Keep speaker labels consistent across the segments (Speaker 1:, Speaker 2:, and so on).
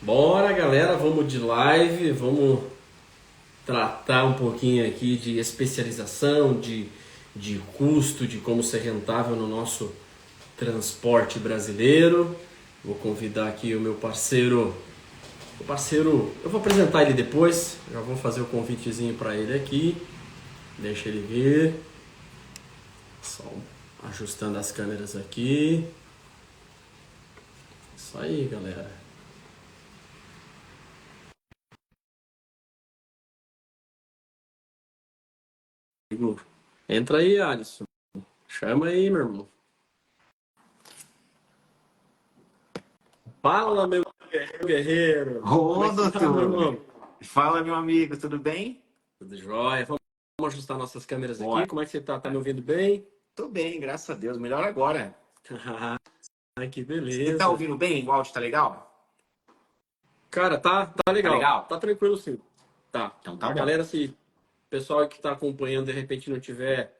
Speaker 1: Bora, galera, vamos de live, vamos tratar um pouquinho aqui de especialização, de custo, de como ser rentável no nosso transporte brasileiro. Vou convidar aqui o parceiro, eu vou apresentar ele depois, já vou fazer o convitezinho para ele aqui, deixa ele vir, só ajustando as câmeras aqui. Isso aí, galera. Entra aí, Alisson. Chama aí, meu irmão. Fala, meu guerreiro. Como é
Speaker 2: Ô,
Speaker 1: que você tá, meu
Speaker 2: doutor!
Speaker 1: irmão?
Speaker 2: Fala, meu amigo, tudo bem?
Speaker 1: Tudo jóia. Vamos ajustar nossas câmeras aqui.
Speaker 2: Bora.
Speaker 1: Como é que você tá? Tá me ouvindo bem?
Speaker 2: Tô bem, graças a Deus. Melhor agora.
Speaker 1: Ai, que
Speaker 2: Você tá
Speaker 1: beleza.
Speaker 2: ouvindo bem? O áudio tá legal?
Speaker 1: Cara, tá
Speaker 2: Tá
Speaker 1: legal.
Speaker 2: legal?
Speaker 1: Tá tranquilo sim. Tá.
Speaker 2: Então tá
Speaker 1: A
Speaker 2: bom.
Speaker 1: galera, se o pessoal que tá acompanhando, de repente não tiver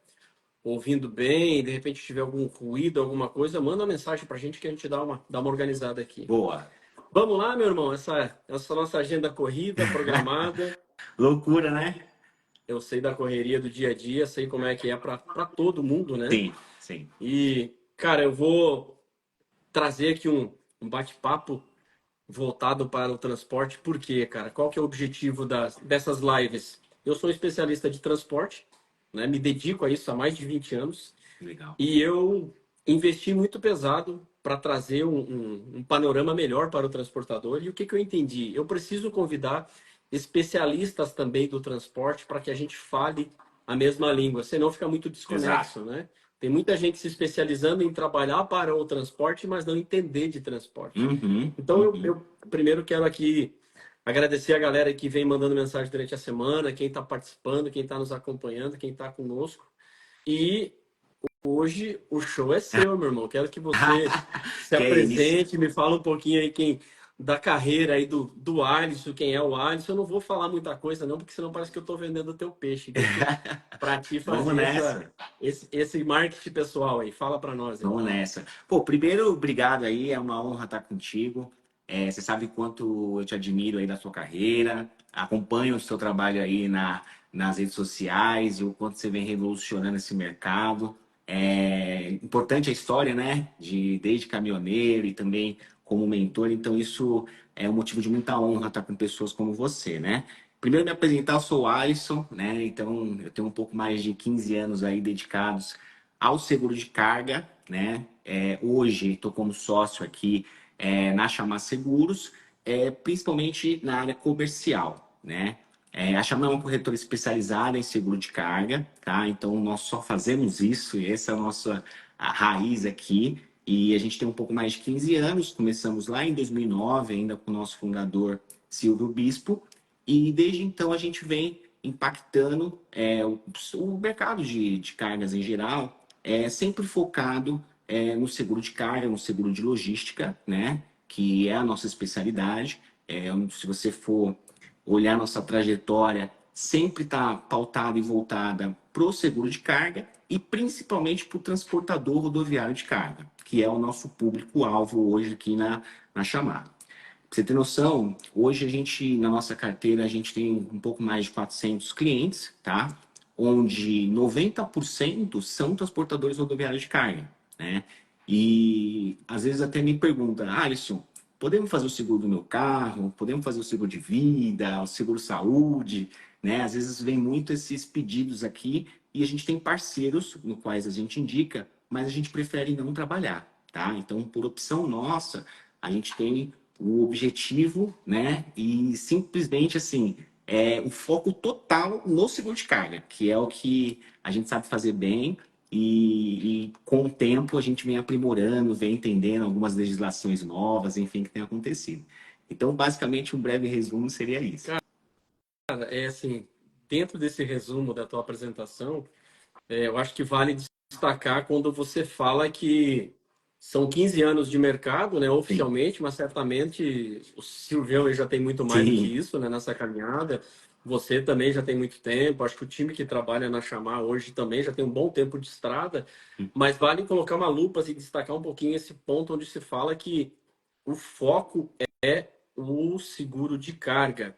Speaker 1: ouvindo bem, de repente tiver algum ruído, alguma coisa, manda uma mensagem pra gente que a gente dá uma organizada aqui.
Speaker 2: Boa.
Speaker 1: Vamos lá, meu irmão. Essa nossa agenda corrida, programada.
Speaker 2: Loucura, né?
Speaker 1: Eu sei da correria do dia a dia, sei como é que é para todo mundo, né?
Speaker 2: Sim, sim.
Speaker 1: E, cara, eu vou trazer aqui um bate-papo voltado para o transporte. Por quê, cara? Qual que é o objetivo dessas lives? Eu sou especialista de transporte, né? Me dedico a isso há mais de 20 anos
Speaker 2: Legal.
Speaker 1: e eu investi muito pesado para trazer um panorama melhor para o transportador. E o que que eu entendi? Eu preciso convidar especialistas também do transporte para que a gente fale a mesma língua, senão fica muito
Speaker 2: Exato.
Speaker 1: desconexo, né? Tem muita gente se especializando em trabalhar para o transporte, mas não entender de transporte.
Speaker 2: Uhum,
Speaker 1: Então, eu
Speaker 2: uhum.
Speaker 1: primeiro quero aqui agradecer a galera que vem mandando mensagem durante a semana, quem está participando, quem está nos acompanhando, quem está conosco. E hoje o show é seu, meu irmão. Quero que você se
Speaker 2: Que é isso?
Speaker 1: apresente, me fala um pouquinho aí da carreira aí do Alisson, quem é o Alisson. Eu não vou falar muita coisa não, porque senão parece que eu estou vendendo o teu peixe. Deixa para ti
Speaker 2: Vamos
Speaker 1: fazer
Speaker 2: nessa.
Speaker 1: esse marketing pessoal aí. Fala para nós aí.
Speaker 2: Vamos nessa. Pô, primeiro, obrigado aí, é uma honra estar contigo. Você sabe quanto eu te admiro aí da sua carreira, acompanho o seu trabalho aí nas redes sociais e o quanto você vem revolucionando esse mercado. É importante a história, né? Desde caminhoneiro e também como mentor, então isso é um motivo de muita honra estar com pessoas como você, né? Primeiro me apresentar, eu sou o Alisson, né? Então eu tenho um pouco mais de 15 anos aí dedicados ao seguro de carga, né? Hoje estou como sócio aqui na Chamar Seguros, principalmente na área comercial, né? A Chamar é uma corretora especializada em seguro de carga, tá? Então nós só fazemos isso, e essa é a raiz aqui. E a gente tem um pouco mais de 15 anos, começamos lá em 2009, ainda com o nosso fundador Silvio Bispo, e desde então a gente vem impactando o mercado de cargas em geral, sempre focado no seguro de carga, no seguro de logística, né? Que é a nossa especialidade. Se você for olhar nossa trajetória, sempre está pautada e voltada para o seguro de carga e principalmente para o transportador rodoviário de carga, que é o nosso público-alvo hoje aqui na chamada. Pra você ter noção, hoje na nossa carteira, a gente tem um pouco mais de 400 clientes, tá? Onde 90% são transportadores rodoviários de carga, né? E às vezes até me pergunta, Alisson, podemos fazer o seguro do meu carro? Podemos fazer o seguro de vida, o seguro saúde, né? Às vezes vem muito esses pedidos aqui e a gente tem parceiros no quais a gente indica, mas a gente prefere não trabalhar, tá? Então, por opção nossa, a gente tem o objetivo, né? E simplesmente assim, o foco total no seguro de carga, que é o que a gente sabe fazer bem e com o tempo a gente vem aprimorando, vem entendendo algumas legislações novas, enfim, que tem acontecido. Então, basicamente, um breve resumo seria isso.
Speaker 1: Cara, é assim, dentro desse resumo da tua apresentação, eu acho que vale destacar quando você fala que são 15 anos de mercado, né,
Speaker 2: Sim,
Speaker 1: oficialmente, mas certamente o Silvião ele já tem muito mais do que
Speaker 2: sim,
Speaker 1: isso, né, nessa caminhada. Você também já tem muito tempo. Acho que o time que trabalha na Chamar hoje também já tem um bom tempo de estrada. Mas vale colocar uma lupa e destacar um pouquinho esse ponto onde se fala que o foco o seguro de carga,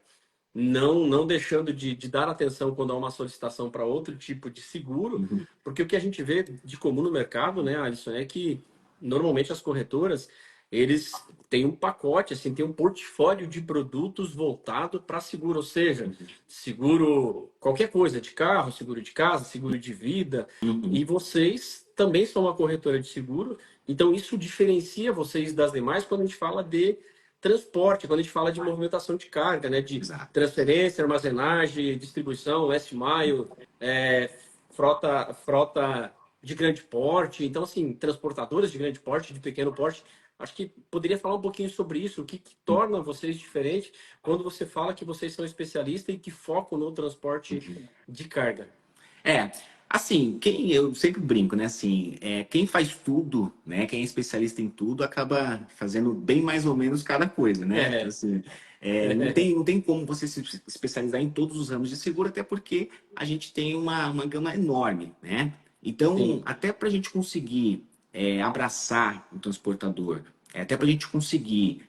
Speaker 1: não deixando de dar atenção quando há uma solicitação para outro tipo de seguro,
Speaker 2: Uhum.
Speaker 1: porque o que a gente vê de comum no mercado, né, Alisson, é que normalmente as corretoras, eles têm um pacote, assim, tem um portfólio de produtos voltado para seguro, ou seja, seguro qualquer coisa, de carro, seguro de casa, seguro de vida,
Speaker 2: Uhum.
Speaker 1: e vocês também são uma corretora de seguro, então isso diferencia vocês das demais quando a gente fala de transporte, quando a gente fala de movimentação de carga, né, de
Speaker 2: Exato.
Speaker 1: transferência, armazenagem, distribuição, last mile, frota de grande porte, então assim, transportadoras de grande porte, de pequeno porte. Acho que poderia falar um pouquinho sobre isso, o que torna vocês diferentes quando você fala que vocês são especialistas e que focam no transporte de carga.
Speaker 2: É, assim, eu sempre brinco, né? Assim, quem faz tudo, né? Quem é especialista em tudo acaba fazendo bem mais ou menos cada coisa, né? Então,
Speaker 1: É,
Speaker 2: assim, não tem como você se especializar em todos os ramos de seguro, até porque a gente tem uma gama enorme, né? Então,
Speaker 1: sim,
Speaker 2: até para a gente conseguir abraçar o transportador, até para a gente conseguir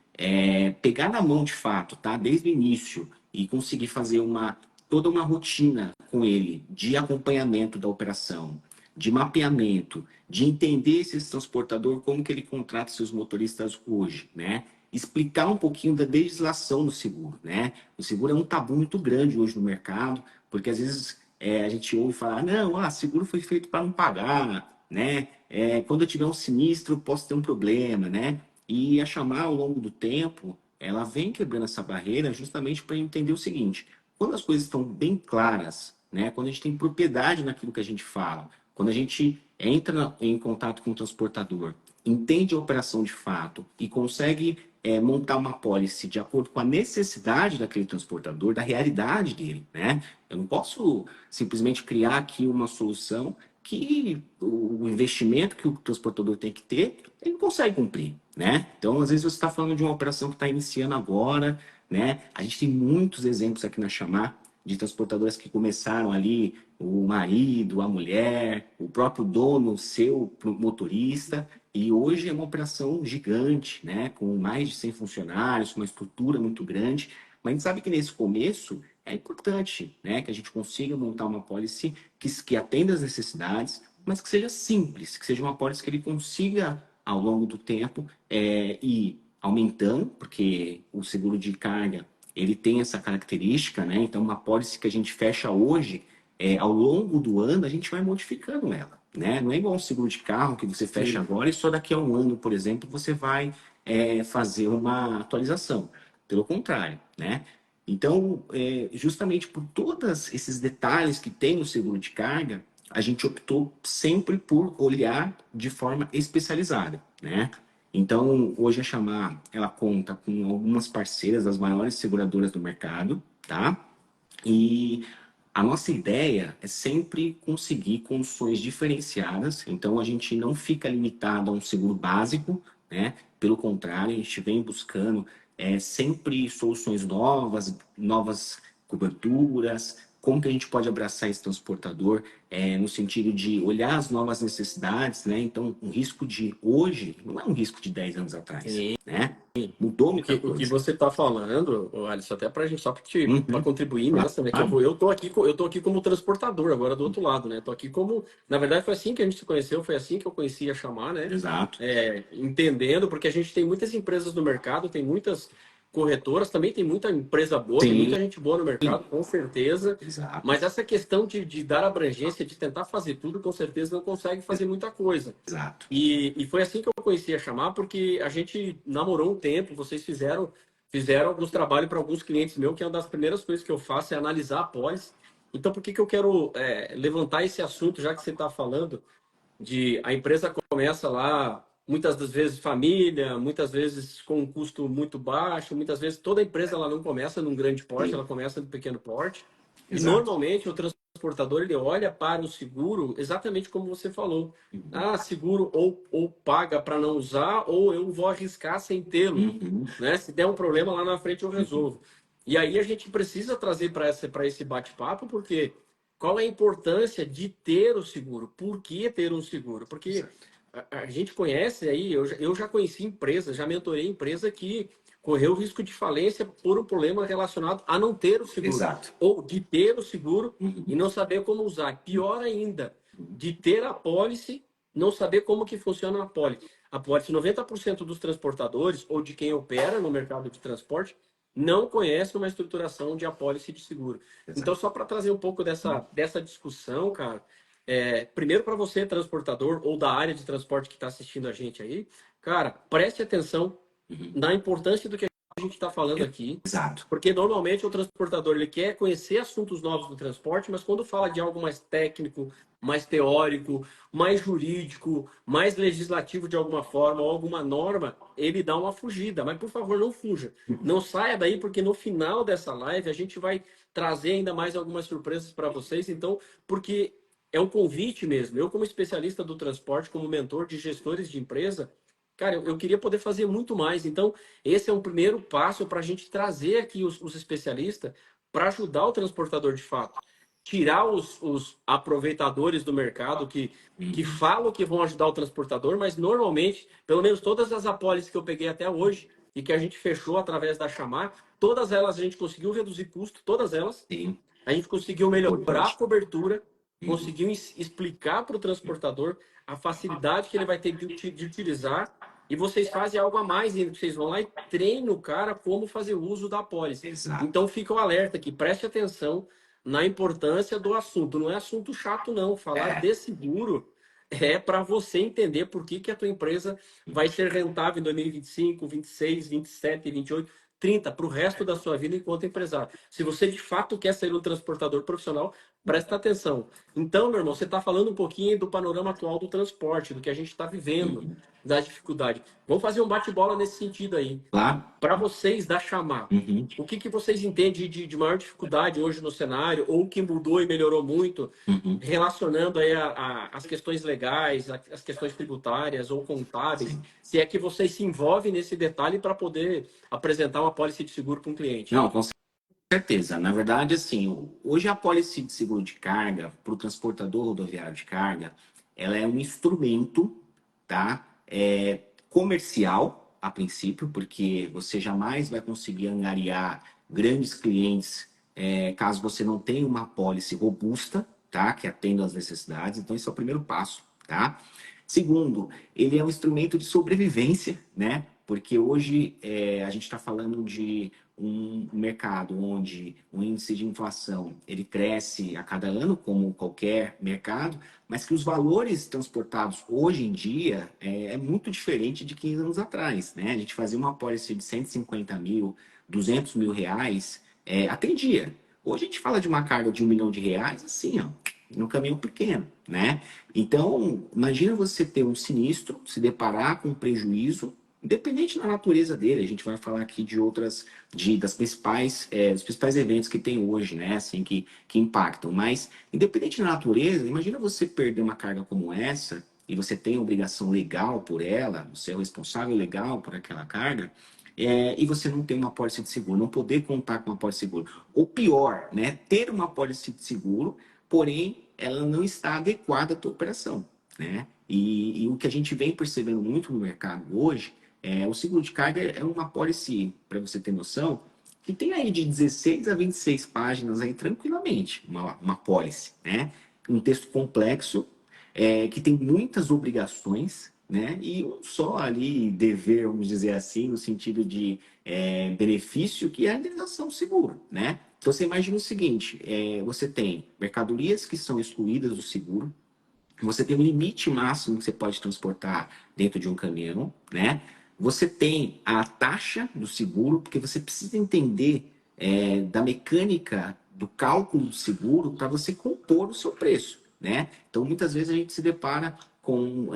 Speaker 2: pegar na mão de fato, tá? Desde o início e conseguir fazer toda uma rotina com ele de acompanhamento da operação, de mapeamento, de entender esse transportador, como que ele contrata seus motoristas hoje, né? Explicar um pouquinho da legislação do seguro, né? O seguro é um tabu muito grande hoje no mercado, porque às vezes a gente ouve falar, não, seguro foi feito para não pagar, né? Quando eu tiver um sinistro, eu posso ter um problema, né? E a chamar ao longo do tempo, ela vem quebrando essa barreira justamente para entender o seguinte: quando as coisas estão bem claras, né? Quando a gente tem propriedade naquilo que a gente fala, quando a gente entra em contato com o transportador, entende a operação de fato e consegue montar uma pólice de acordo com a necessidade daquele transportador, da realidade dele, né? Eu não posso simplesmente criar aqui uma solução que o investimento que o transportador tem que ter, ele não consegue cumprir, né? Então, às vezes você está falando de uma operação que está iniciando agora, né? A gente tem muitos exemplos aqui na Chamar de transportadoras que começaram ali, o marido, a mulher, o próprio dono, o seu motorista, e hoje é uma operação gigante, né? Com mais de 100 funcionários, com uma estrutura muito grande. Mas a gente sabe que nesse começo é importante, né? Que a gente consiga montar uma policy que atenda às necessidades, mas que seja simples, que seja uma policy que ele consiga, ao longo do tempo, ir aumentando, porque o seguro de carga ele tem essa característica, né? Então, uma pólice que a gente fecha hoje, ao longo do ano, a gente vai modificando ela, né? Não é igual um seguro de carro que você fecha
Speaker 1: sim.
Speaker 2: agora e só daqui a um ano, por exemplo, você vai fazer uma atualização. Pelo contrário, né? Então, justamente por todos esses detalhes que tem no seguro de carga, a gente optou sempre por olhar de forma especializada, né? Então, hoje a Chamar, ela conta com algumas parceiras das maiores seguradoras do mercado, tá? E a nossa ideia é sempre conseguir condições diferenciadas, então a gente não fica limitado a um seguro básico, né? Pelo contrário, a gente vem buscando sempre soluções novas, novas coberturas, como que a gente pode abraçar esse transportador no sentido de olhar as novas necessidades, né? Então, um risco de hoje não é um risco de 10 anos atrás,
Speaker 1: Sim.
Speaker 2: né? Mudou
Speaker 1: O
Speaker 2: muita
Speaker 1: que
Speaker 2: coisa.
Speaker 1: você está falando, ô Alisson, até para a gente, só para
Speaker 2: Uhum,
Speaker 1: contribuir
Speaker 2: claro.
Speaker 1: nessa, né? Que eu tô aqui, eu tô aqui como transportador agora do outro lado, né? Tô aqui como, na verdade, foi assim que a gente se conheceu, foi assim que eu conheci a Chamar, né?
Speaker 2: Exato,
Speaker 1: Entendendo, porque a gente tem muitas empresas no mercado, tem muitas corretoras, também tem muita empresa boa, tem
Speaker 2: sim,
Speaker 1: muita gente boa no mercado, com certeza.
Speaker 2: exato,
Speaker 1: Mas essa questão de dar abrangência, de tentar fazer tudo, com certeza não consegue fazer muita coisa.
Speaker 2: exato.
Speaker 1: E foi assim que eu conheci a Chamar, porque a gente namorou um tempo, vocês fizeram alguns trabalhos para alguns clientes meus, que é uma das primeiras coisas que eu faço é analisar após. Então, por que que eu quero levantar esse assunto, já que você está falando de a empresa começa lá, muitas das vezes família, muitas vezes com um custo muito baixo, muitas vezes toda empresa ela não começa num grande porte, ela
Speaker 2: Sim,
Speaker 1: começa no pequeno porte. E
Speaker 2: exato.
Speaker 1: normalmente o transportador ele olha para o seguro exatamente como você falou.
Speaker 2: Uhum,
Speaker 1: Ah, seguro ou paga para não usar, ou eu vou arriscar sem tê-lo,
Speaker 2: uhum,
Speaker 1: né? Se der um problema lá na frente eu
Speaker 2: uhum,
Speaker 1: resolvo. E aí a gente precisa trazer para esse bate-papo, porque qual é a importância de ter o seguro? Por que ter um seguro? Porque
Speaker 2: exato.
Speaker 1: a gente conhece aí, eu já conheci empresa, já mentorei empresa que correr o risco de falência por um problema relacionado a não ter o seguro.
Speaker 2: Exato.
Speaker 1: Ou de ter o seguro
Speaker 2: Uhum.
Speaker 1: e não saber como usar. Pior ainda, de ter a pólice, não saber como que funciona a pólice. A pólice, 90% dos transportadores ou de quem opera no mercado de transporte não conhece uma estruturação de apólice de seguro.
Speaker 2: Exato.
Speaker 1: Então, só para trazer um pouco dessa discussão, cara, primeiro para você, transportador ou da área de transporte que está assistindo a gente aí, cara, preste atenção na importância do que a gente está falando aqui.
Speaker 2: Exato.
Speaker 1: Porque normalmente o transportador ele quer conhecer assuntos novos do transporte, mas quando fala de algo mais técnico, mais teórico, mais jurídico, mais legislativo de alguma forma, ou alguma norma, ele dá uma fugida. Mas, por favor, não fuja. Não saia daí, porque no final dessa live a gente vai trazer ainda mais algumas surpresas para vocês. Então, porque é um convite mesmo. Eu, como especialista do transporte, como mentor de gestores de empresa, cara, eu queria poder fazer muito mais. Então, esse é um primeiro passo para a gente trazer aqui os especialistas para ajudar o transportador de fato. Tirar os aproveitadores do mercado que falam que vão ajudar o transportador, mas normalmente, pelo menos todas as apólices que eu peguei até hoje e que a gente fechou através da Chamar, todas elas a gente conseguiu reduzir custo, todas elas.
Speaker 2: Sim.
Speaker 1: A gente conseguiu melhorar a
Speaker 2: Importante.
Speaker 1: cobertura, conseguiu explicar para o transportador a facilidade que ele vai ter de utilizar. E vocês fazem algo a mais ainda, vocês vão lá e treinam o cara como fazer uso da apólice.
Speaker 2: Exato.
Speaker 1: Então fica o alerta aqui, preste atenção na importância do assunto. Não é assunto chato, não. Falar de seguro é para você entender por que a tua empresa vai ser rentável em 2025, 26, 27, 28, 30 para o resto da sua vida enquanto empresário. Se você de fato quer ser um transportador profissional, presta atenção. Então, meu irmão, você está falando um pouquinho do panorama atual do transporte, do que a gente está vivendo, da dificuldade. Vamos fazer um bate-bola nesse sentido aí.
Speaker 2: Claro.
Speaker 1: Para vocês, da Chamar,
Speaker 2: Uhum.
Speaker 1: o que vocês entendem de maior dificuldade hoje no cenário, ou que mudou e melhorou muito, relacionando aí as questões legais, as questões tributárias ou contábeis, se é que vocês se envolvem nesse detalhe para poder apresentar uma pólice de seguro para um cliente?
Speaker 2: Não, com certeza. Na verdade, assim, hoje a pólice de seguro de carga para o transportador rodoviário de carga, ela é um instrumento, tá? Comercial, a princípio, porque você jamais vai conseguir angariar grandes clientes caso você não tenha uma pólice robusta, tá? Que atenda às necessidades. Então, esse é o primeiro passo, tá? Segundo, ele é um instrumento de sobrevivência, né? Porque hoje a gente está falando de um mercado onde o índice de inflação ele cresce a cada ano, como qualquer mercado, mas que os valores transportados hoje em dia é muito diferente de 15 anos atrás, né? A gente fazia uma pólice de 150 mil, 200 mil reais, atendia. Hoje a gente fala de uma carga de R$ 1 milhão, assim, ó, num caminho pequeno, né? Então, imagina você ter um sinistro, se deparar com um prejuízo, independente da natureza dele. A gente vai falar aqui de outras, dos principais eventos que tem hoje, né? Assim, que impactam. Mas, independente da natureza, imagina você perder uma carga como essa e você tem obrigação legal por ela, você é o responsável legal por aquela carga, e você não tem uma pólice de seguro, não poder contar com uma pólice de seguro. Ou pior, né? Ter uma pólice de seguro, porém, ela não está adequada à tua operação, né? E o que a gente vem percebendo muito no mercado hoje o seguro de carga é uma pólice, para você ter noção, que tem aí de 16 a 26 páginas aí tranquilamente, uma pólice, né? Um texto complexo, que tem muitas obrigações, né? E um só ali dever, vamos dizer assim, no sentido de benefício, que é a indenização do seguro, né? Então você imagina o seguinte, você tem mercadorias que são excluídas do seguro, você tem um limite máximo que você pode transportar dentro de um caminhão, né? Você tem a taxa do seguro, porque você precisa entender da mecânica do cálculo do seguro para você compor o seu preço, né? Então, muitas vezes a gente se depara com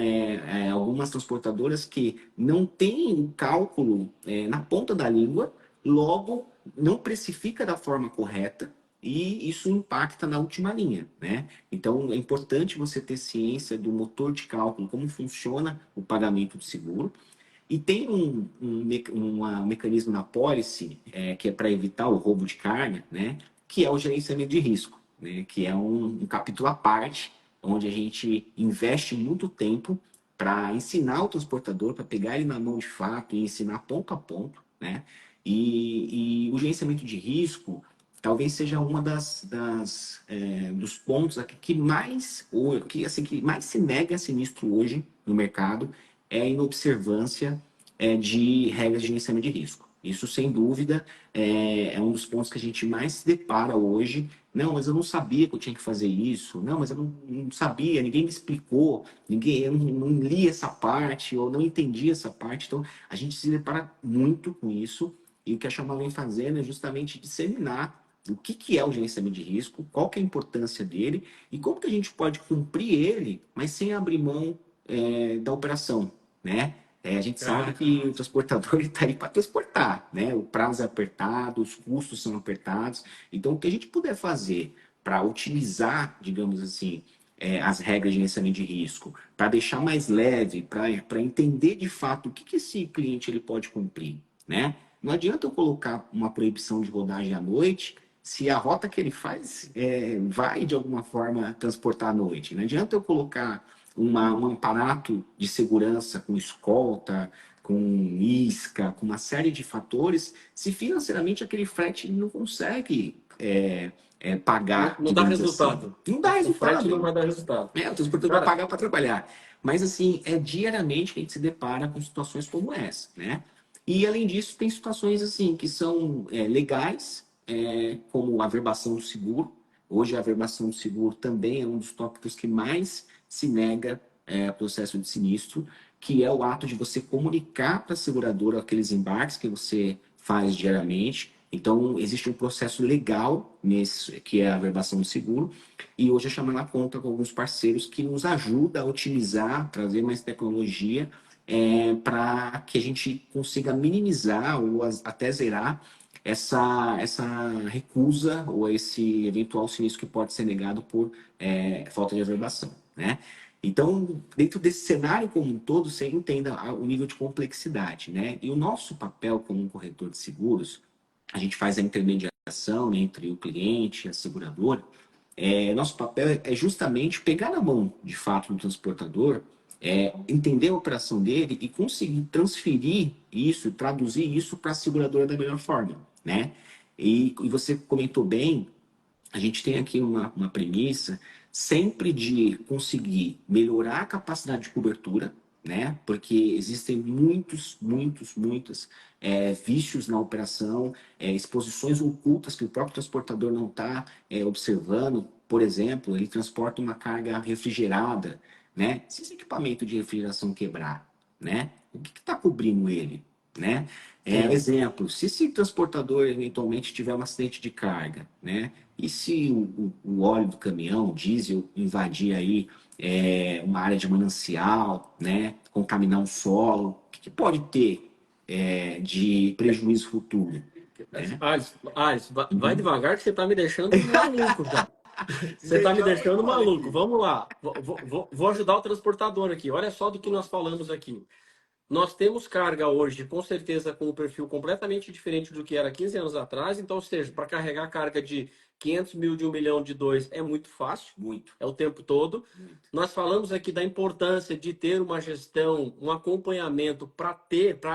Speaker 2: algumas transportadoras que não têm o cálculo na ponta da língua, logo não precifica da forma correta, e isso impacta na última linha, né? Então, é importante você ter ciência do motor de cálculo, como funciona o pagamento do seguro. E tem um mecanismo na pólice, que é para evitar o roubo de carga, né? Que é o gerenciamento de risco, né? Que é um capítulo à parte, onde a gente investe muito tempo para ensinar o transportador, para pegar ele na mão de fato e ensinar ponto a ponto, né? E o gerenciamento de risco talvez seja uma dos pontos aqui que mais, ou que, assim, que mais se nega a sinistro hoje no mercado é a inobservância de regras de gerenciamento de risco. Isso, sem dúvida, é um dos pontos que a gente mais se depara hoje. Não, mas eu não sabia que eu tinha que fazer isso. Não, mas eu não sabia, ninguém me explicou, eu não li essa parte, ou não entendi essa parte. Então, a gente se depara muito com isso. E o que a Chamada vem fazendo é justamente disseminar o que é o gerenciamento de risco, qual que é a importância dele e como que a gente pode cumprir ele, mas sem abrir mão da operação, né? A gente sabe que o transportador está aí para transportar, né? O prazo é apertado, os custos são apertados. Então, o que a gente puder fazer para otimizar, digamos assim, as regras de gerenciamento de risco, para deixar mais leve, para entender de fato o que esse cliente ele pode cumprir, né? Não adianta eu colocar uma proibição de rodagem à noite se a rota que ele faz vai de alguma forma transportar à noite. Não adianta eu colocar um aparato de segurança com escolta, com isca, com uma série de fatores, se financeiramente aquele frete não consegue
Speaker 1: Não,
Speaker 2: pagar,
Speaker 1: não dá
Speaker 2: digamos assim.
Speaker 1: resultado.
Speaker 2: Não dá
Speaker 1: O frete não
Speaker 2: resultado.
Speaker 1: vai dar resultado.
Speaker 2: O transportador vai
Speaker 1: Cara,
Speaker 2: pagar para trabalhar. Mas, assim, diariamente que a gente se depara com situações como essa, né? E, além disso, tem situações, assim, que são legais, como a averbação do seguro. Hoje, a averbação do seguro também é um dos tópicos que mais se nega processo de sinistro, que é o ato de você comunicar para a seguradora aqueles embarques que você faz diariamente. Então, existe um processo legal nesse, que é a averbação do seguro, e hoje a Xamana conta com alguns parceiros que nos ajudam a otimizar, trazer mais tecnologia para que a gente consiga minimizar ou até zerar essa recusa ou esse eventual sinistro que pode ser negado por falta de averbação, né? Então, dentro desse cenário como um todo, você entenda o nível de complexidade, né? E o nosso papel como um corretor de seguros, a gente faz a intermediação, né, entre o cliente e a seguradora. Nosso papel é justamente pegar na mão, de fato, do transportador, entender a operação dele e conseguir transferir isso, traduzir isso para a seguradora da melhor forma, né? E você comentou bem, a gente tem aqui uma premissa sempre de conseguir melhorar a capacidade de cobertura, né? Porque existem muitos vícios na operação, exposições ocultas que o próprio transportador não está observando. Por exemplo, ele transporta uma carga refrigerada, né? Se esse equipamento de refrigeração quebrar, né? O que está cobrindo ele, né?
Speaker 1: sim.
Speaker 2: Exemplo, se esse transportador eventualmente tiver um acidente de carga, né? E se o óleo do caminhão, o diesel, invadir aí uma área de manancial, né? Contaminar um solo, o que pode ter de prejuízo futuro, né?
Speaker 1: Alisson, vai
Speaker 2: Uhum.
Speaker 1: devagar que você tá me deixando maluco, cara. Você tá me
Speaker 2: Deixou eu
Speaker 1: deixando
Speaker 2: embora
Speaker 1: maluco.
Speaker 2: aqui.
Speaker 1: Vamos lá. Vou ajudar o transportador aqui. Olha só do que nós falamos aqui. Nós temos carga hoje, com certeza, com um perfil completamente diferente do que era 15 anos atrás. Então, ou seja, para carregar carga de 500 mil, de 1 milhão, de 2, é muito fácil.
Speaker 2: Muito,
Speaker 1: É o tempo todo.
Speaker 2: muito.
Speaker 1: Nós falamos aqui da importância de ter uma gestão, um acompanhamento para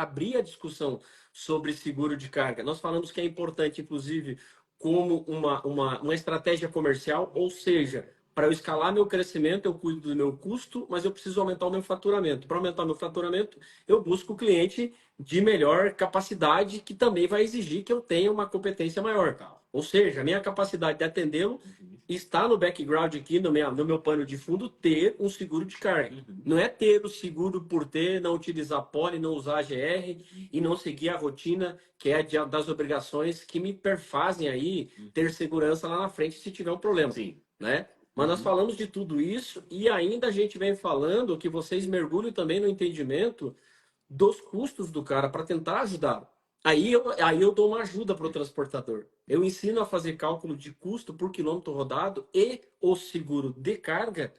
Speaker 1: abrir a discussão sobre seguro de carga. Nós falamos que é importante, inclusive, como uma estratégia comercial, ou seja, para eu escalar meu crescimento, eu cuido do meu custo, mas eu preciso aumentar o meu faturamento. Para aumentar meu faturamento, eu busco o cliente de melhor capacidade, que também vai exigir que eu tenha uma competência maior. Ou seja, a minha capacidade de atendê-lo está no background aqui, no meu pano de fundo, ter um seguro de carga. Não é ter o seguro por ter, não utilizar pole, não usar GR e não seguir a rotina que é das obrigações que me perfazem aí ter segurança lá na frente se tiver um problema,
Speaker 2: Sim.
Speaker 1: né? Mas nós falamos de tudo isso e ainda a gente vem falando que vocês mergulham também no entendimento dos custos do cara para tentar ajudar. Aí eu dou uma ajuda para o transportador. Eu ensino a fazer cálculo de custo por quilômetro rodado e o seguro de carga,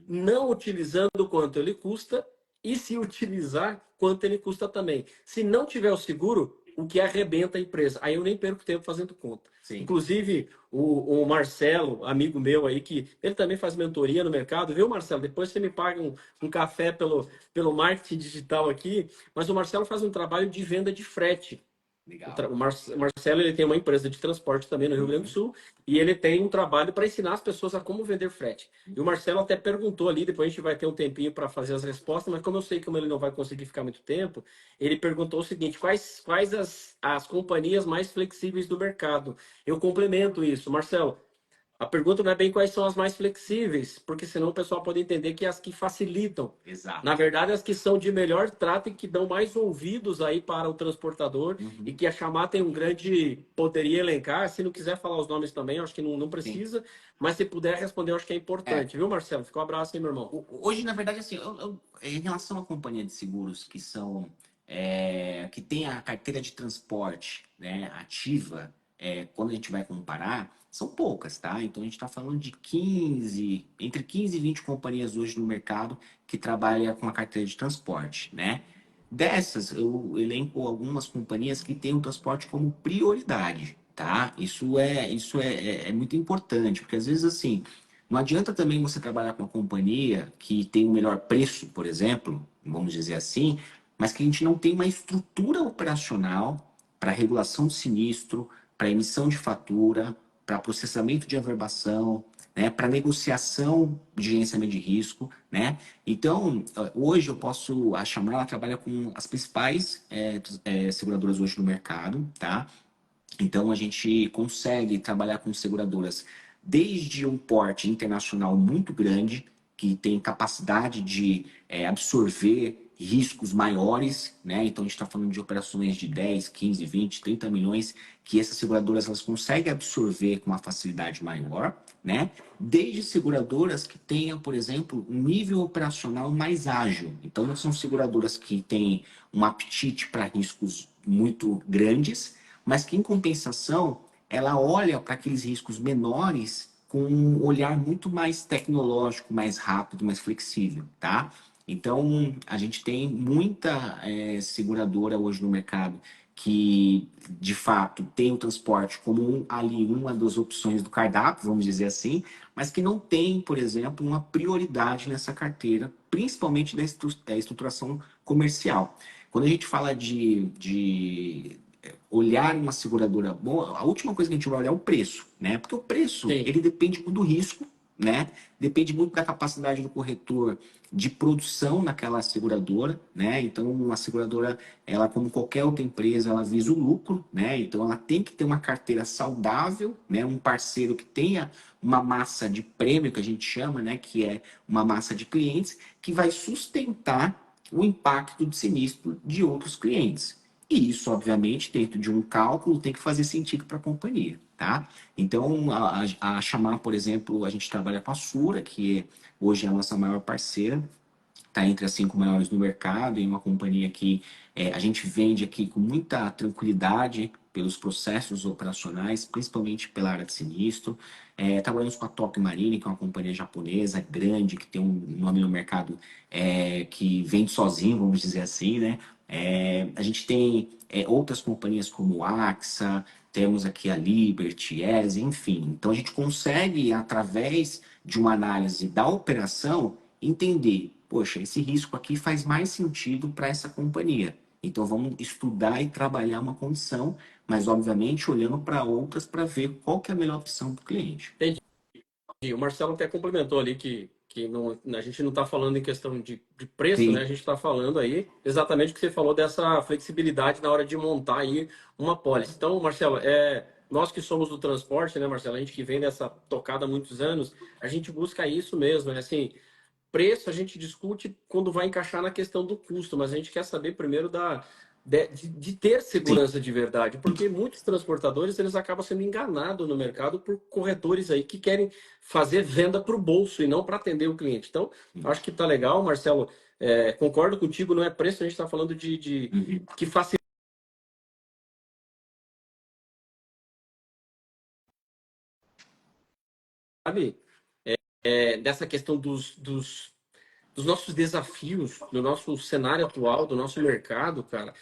Speaker 1: não utilizando quanto ele custa e se utilizar quanto ele custa também. Se não tiver o seguro, o que arrebenta a empresa. Aí eu nem perco tempo fazendo conta.
Speaker 2: Sim.
Speaker 1: Inclusive, o Marcelo, amigo meu aí, que ele também faz mentoria no mercado, viu, Marcelo? Depois você me paga um café pelo marketing digital aqui, mas o Marcelo faz um trabalho de venda de frete.
Speaker 2: Legal.
Speaker 1: O Marcelo, ele tem uma empresa de transporte também no Rio Grande do Sul e ele tem um trabalho para ensinar as pessoas a como vender frete. E o Marcelo até perguntou ali, depois a gente vai ter um tempinho para fazer as respostas, mas como eu sei que ele não vai conseguir ficar muito tempo, ele perguntou o seguinte: quais as companhias mais flexíveis do mercado? Eu complemento isso, Marcelo. A pergunta não é bem quais são as mais flexíveis, porque senão o pessoal pode entender que as que facilitam. Na
Speaker 2: Exato.
Speaker 1: verdade, as que são de melhor trato e que dão mais ouvidos aí para o transportador e
Speaker 2: Uhum.
Speaker 1: que a Chamar tem um grande... Poderia elencar, se não quiser falar os nomes também, eu acho que não
Speaker 2: Sim.
Speaker 1: precisa, mas se puder responder, eu acho que é
Speaker 2: É,
Speaker 1: importante, viu, Marcelo? Fica um abraço aí, meu irmão.
Speaker 2: Hoje, na verdade, assim, em relação à companhia de seguros que são que tem a carteira de transporte, né, ativa, quando a gente vai comparar, são poucas, tá? Então a gente está falando de 15, entre 15 e 20 companhias hoje no mercado que trabalham com a carteira de transporte, né? Dessas, eu elenco algumas companhias que têm o transporte como prioridade, tá? Isso é muito importante, porque às vezes assim. Não adianta também você trabalhar com uma companhia que tem o melhor preço, por exemplo, vamos dizer assim, mas que a gente não tem uma estrutura operacional para regulação de sinistro, para emissão de fatura, para processamento de averbação, né, para negociação de gerenciamento de risco, né? Então, hoje eu posso, a Chamar, ela trabalha com as principais seguradoras hoje no mercado, tá? Então, a gente consegue trabalhar com seguradoras desde um porte internacional muito grande, que tem capacidade de absorver riscos maiores, né? Então, a gente está falando de operações de 10, 15, 20, 30 milhões, que essas seguradoras elas conseguem absorver com uma facilidade maior, né? Desde seguradoras que tenham, por exemplo, um nível operacional mais ágil. Então, não são seguradoras que têm um apetite para riscos muito grandes, mas que, em compensação, ela olha para aqueles riscos menores com um olhar muito mais tecnológico, mais rápido, mais flexível, tá? Então, a gente tem muita seguradora hoje no mercado que, de fato, tem o transporte como uma das opções do cardápio, vamos dizer assim, mas que não tem, por exemplo, uma prioridade nessa carteira, principalmente da estruturação comercial. Quando a gente fala de olhar uma seguradora boa, a última coisa que a gente vai olhar é o preço, né? Porque o preço,
Speaker 1: Sim.
Speaker 2: ele depende muito do risco, né? Depende muito da capacidade do corretor de produção naquela seguradora, né? Então, uma seguradora, ela como qualquer outra empresa, ela visa o lucro, né? Então, ela tem que ter uma carteira saudável, né? Um parceiro que tenha uma massa de prêmio, que a gente chama, né? Que é uma massa de clientes que vai sustentar o impacto de sinistro de outros clientes. E isso, obviamente, dentro de um cálculo, tem que fazer sentido para a companhia, tá? Então, a Chamar, por exemplo, a gente trabalha com a Sura, que hoje é a nossa maior parceira, está entre as 5 maiores no mercado, e uma companhia que a gente vende aqui com muita tranquilidade pelos processos operacionais, principalmente pela área de sinistro. Trabalhamos com a Tokyo Marine, que é uma companhia japonesa grande, que tem um nome no mercado que vende sozinho, vamos dizer assim, né? A gente tem outras companhias como AXA, temos aqui a Liberty, ESE, enfim. Então a gente consegue, através de uma análise da operação, entender, poxa, esse risco aqui faz mais sentido para essa companhia. Então vamos estudar e trabalhar uma condição, mas obviamente olhando para outras para ver qual que é a melhor opção para o cliente.
Speaker 1: E o Marcelo até complementou ali que não, a gente não está falando em questão de preço, né? A
Speaker 2: Sim,
Speaker 1: gente está falando aí exatamente o que você falou dessa flexibilidade na hora de montar aí uma pólice. Então, Marcelo, nós que somos do transporte, né, Marcelo? A gente que vem dessa tocada há muitos anos, a gente busca isso mesmo, né? Assim, preço a gente discute quando vai encaixar na questão do custo, mas a gente quer saber primeiro de ter
Speaker 2: sim.
Speaker 1: segurança de verdade, porque muitos transportadores eles acabam sendo enganados no mercado por corretores aí que querem fazer venda para o bolso e não para atender o cliente. Então, acho que tá legal, Marcelo. Concordo contigo, não é preço, a gente está falando de
Speaker 2: Uhum.
Speaker 1: que facilita dessa questão dos nossos desafios, do nosso cenário atual, do nosso mercado, cara.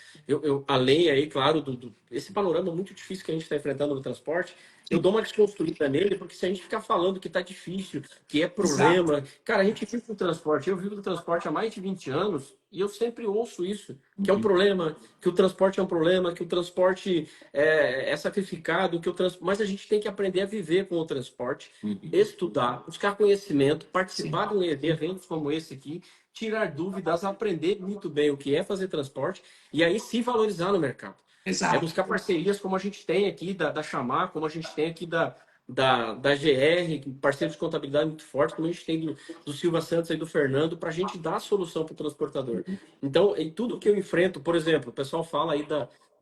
Speaker 1: Além aí, claro, esse panorama muito difícil que a gente está enfrentando no transporte, eu dou uma desconstruída nele, porque se a gente ficar falando que tá difícil, que é
Speaker 2: Exato.
Speaker 1: problema. Cara, a gente vive do transporte, eu vivo do transporte há mais de 20 anos. E eu sempre ouço isso, que é um problema, que o transporte é um problema, que o transporte é sacrificado, mas a gente tem que aprender a viver com o transporte, estudar, buscar conhecimento, participar de eventos como esse aqui, tirar dúvidas, aprender muito bem o que é fazer transporte e aí se valorizar no mercado. É
Speaker 2: Exato.
Speaker 1: buscar parcerias como a gente tem aqui da Chamar, como a gente tem aqui da GR, parceiros de contabilidade muito forte, como a gente tem do Silva Santos e do Fernando, para a gente dar a solução para o transportador. Então, em tudo que eu enfrento, por exemplo, o pessoal fala aí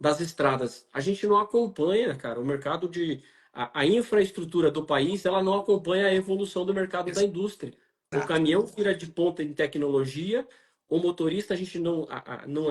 Speaker 1: das estradas, a gente não acompanha, cara, o mercado a infraestrutura do país, ela não acompanha a evolução do mercado da indústria. O
Speaker 2: Exato.
Speaker 1: caminhão vira de ponta em tecnologia, o motorista, a gente não